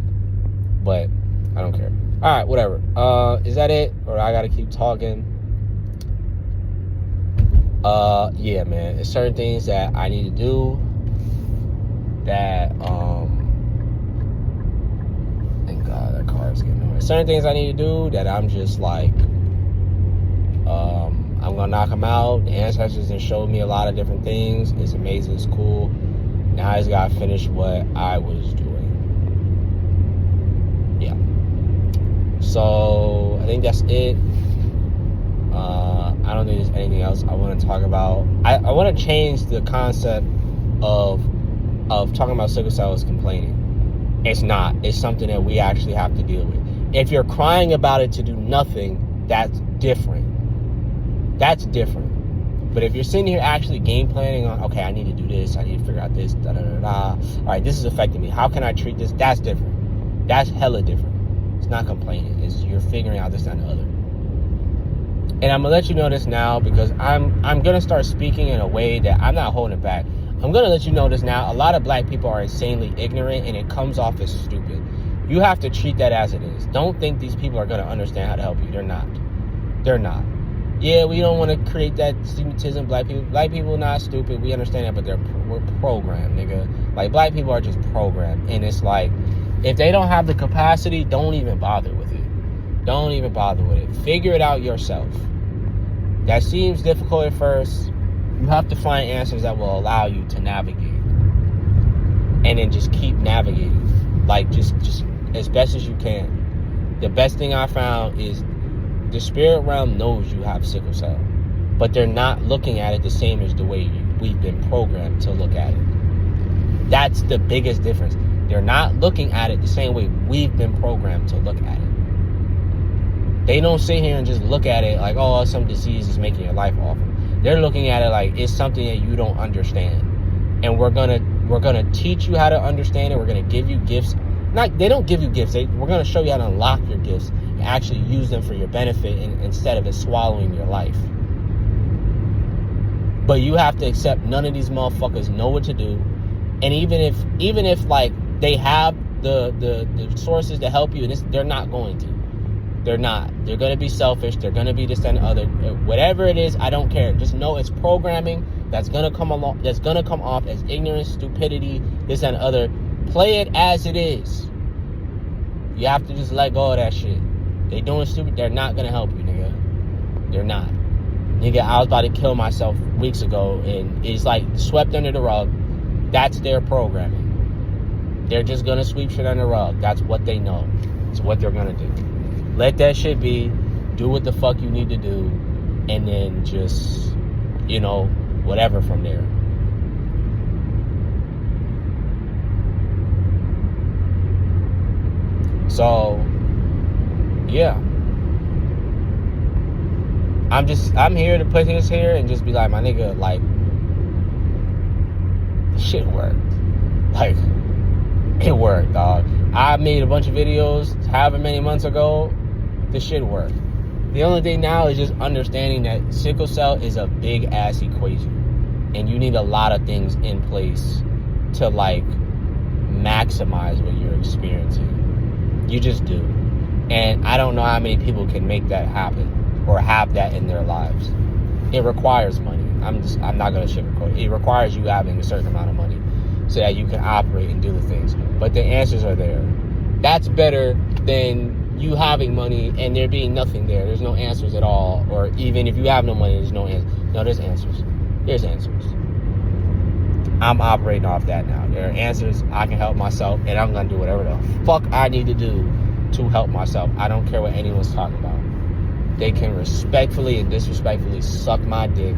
But I don't care. All right, whatever. Is that it? Or I gotta keep talking? Yeah, man. There's certain things that I need to do that, thank God that car is getting away. Certain things I need to do that I'm just like, I'm gonna knock them out. The ancestors have showed me a lot of different things. It's amazing. It's cool. Now I just gotta finish what I was doing. Yeah. So I think that's it. I don't think there's anything else I want to talk about. I want to change the concept of talking about sickle cell as complaining. It's not. It's something that we actually have to deal with. If you're crying about it to do nothing, that's different. That's different. But if you're sitting here actually game planning on, okay, I need to do this, I need to figure out this, da da da da. All right, this is affecting me. How can I treat this? That's different. That's hella different. It's not complaining. It's you're figuring out this and the other. And I'm gonna let you know this now because I'm gonna start speaking in a way that I'm not holding it back. I'm gonna let you know this now. A lot of black people are insanely ignorant and it comes off as stupid. You have to treat that as it is. Don't think these people are gonna understand how to help you. They're not. They're not. Yeah, we don't want to create that stigmatism. Black people are not stupid. We understand that, but we're programmed, nigga. Like, black people are just programmed. And it's like, if they don't have the capacity, don't even bother with it. Don't even bother with it. Figure it out yourself. That seems difficult at first. You have to find answers that will allow you to navigate. And then just keep navigating. Like, just as best as you can. The best thing I found is the spirit realm knows you have sickle cell, but they're not looking at it the same as the way we've been programmed to look at it. That's the biggest difference. They're not looking at it the same way we've been programmed to look at it. They don't sit here and just look at it like, oh, some disease is making your life awful. They're looking at it like it's something that you don't understand, and we're gonna teach you how to understand it. We're gonna give you gifts. They don't give you gifts. We're gonna show you how to unlock your gifts and actually use them for your benefit instead of it swallowing your life. But you have to accept none of these motherfuckers know what to do. And even if like they have the sources to help you, and they're not going to. They're not. They're going to be selfish. They're going to be this and the other. Whatever it is, I don't care. Just know it's programming that's going to come along. That's going to come off as ignorance, stupidity, this and the other. Play it as it is. You have to just let go of that shit. They doing stupid. They're not gonna help you, nigga. They're not. Nigga, I was about to kill myself weeks ago, and it's like swept under the rug. That's their programming. They're just gonna sweep shit under the rug. That's what they know. It's what they're gonna do. Let that shit be. Do what the fuck you need to do, and then just, you know, whatever from there. So, yeah. I'm here to put his here and just be like, my nigga, like, shit worked. Like, it worked, dog. I made a bunch of videos however many months ago. The shit worked. The only thing now is just understanding that sickle cell is a big ass equation. And you need a lot of things in place to, like, maximize what you're experiencing. You just do. And I don't know how many people can make that happen or have that in their lives. It requires money. I'm not going to sugarcoat it. It requires you having a certain amount of money so that you can operate and do the things. But the answers are there. That's better than you having money and there being nothing there. There's no answers at all. Or even if you have no money, there's no answers. No, there's answers. There's answers. I'm operating off that now. There are answers. I can help myself, and I'm going to do whatever the fuck I need to do to help myself. I don't care what anyone's talking about. They can respectfully and disrespectfully suck my dick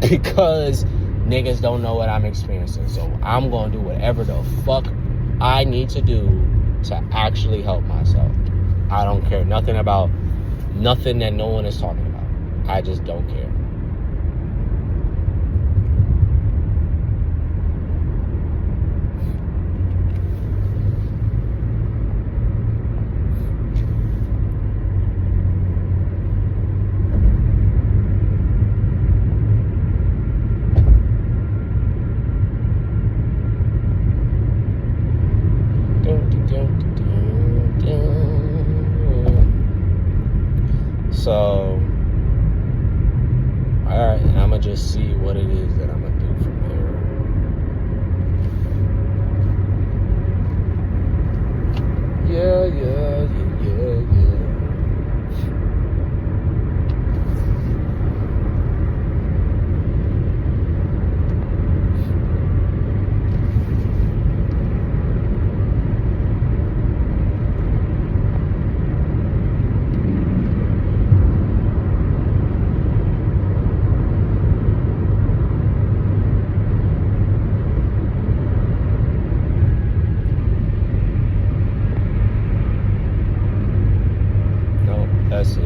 because niggas don't know what I'm experiencing. So I'm going to do whatever the fuck I need to do to actually help myself. I don't care nothing about nothing that no one is talking about. I just don't care. So, alright, and I'm going to just see what it is that I'm going to do from there. Yeah. That's it.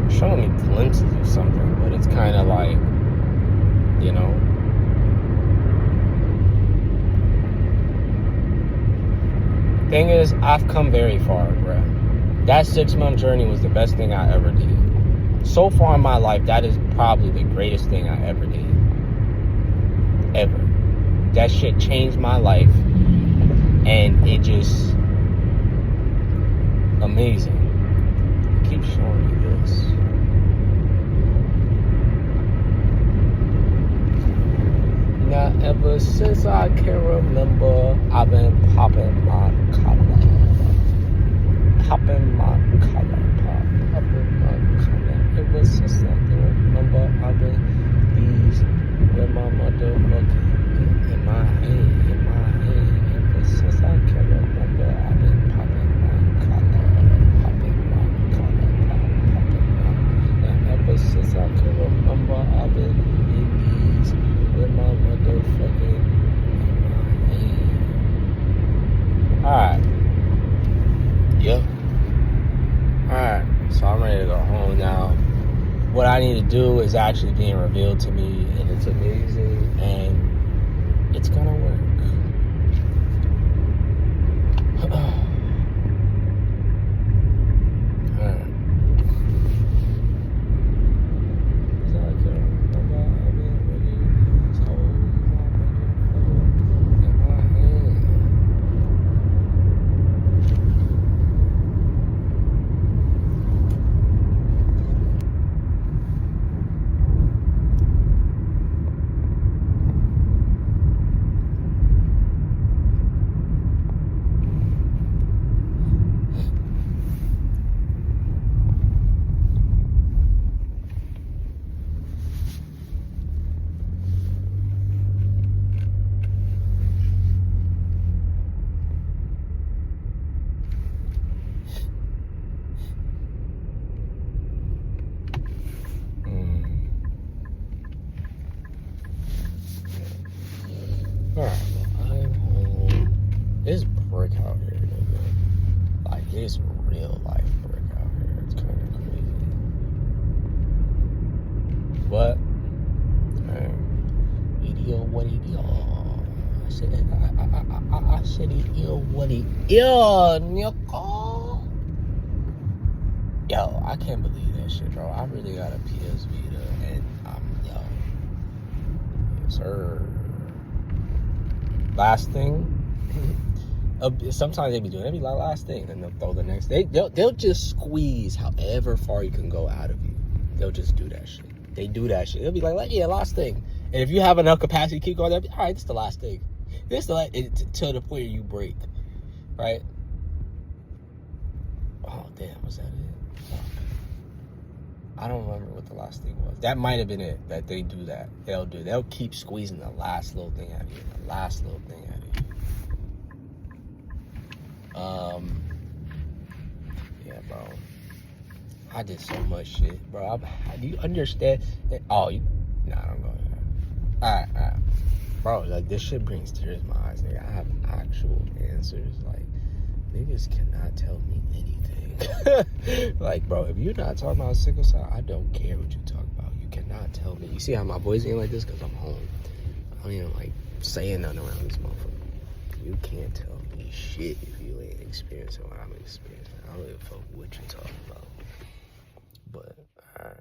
Showing me glimpses of something, but it's kind of like, you know. Thing is, I've come very far, bro. That 6-month journey was the best thing I ever did. So far in my life, that is probably the greatest thing I ever did. Ever. That shit changed my life. And it just... amazing. Keep showing me this. Now, ever since I can remember, I've been popping my collar. Popping my collar. Popping my collar. Ever since I can remember, I've been these with my motherfucking in my hand. Ever since I can remember, I've been popping my collar. Popping my collar. Popping my. Now, ever since I can remember, I've been in these with my motherfucking hand. Alright. Yep. Alright. So I'm ready to go home now. What I need to do is actually being revealed to me, and it's amazing, and it's gonna work. shit is what it is, nigga. Yo, I can't believe that shit, bro. I really got a PS Vita, and yo. Yes, sir. Last thing. Sometimes they be doing it. They be like, last thing, and they'll throw the next. They'll just squeeze however far you can go out of you. They'll just do that shit. They do that shit. They'll be like, yeah, last thing. And if you have enough capacity to keep going, they'll be, all right, this is the last thing. This is till the point where you break, right? Oh damn, was that it? Fuck. I don't remember what the last thing was. That might have been it. That they do that. They'll keep squeezing the last little thing out of you. The last little thing out of you. Yeah, bro. I did so much shit, bro. Do you understand? Oh, nah, I don't go there. All right. Bro, like, this shit brings tears to my eyes, nigga. I have actual answers. Like, niggas cannot tell me anything. Like, bro, if you're not talking about sickle cell, I don't care what you talk about. You cannot tell me. You see how my voice ain't like this? Because I'm home. I don't even like saying nothing around this motherfucker. You can't tell me shit if you ain't experiencing what I'm experiencing. I don't give a fuck what you're talking about. But, alright.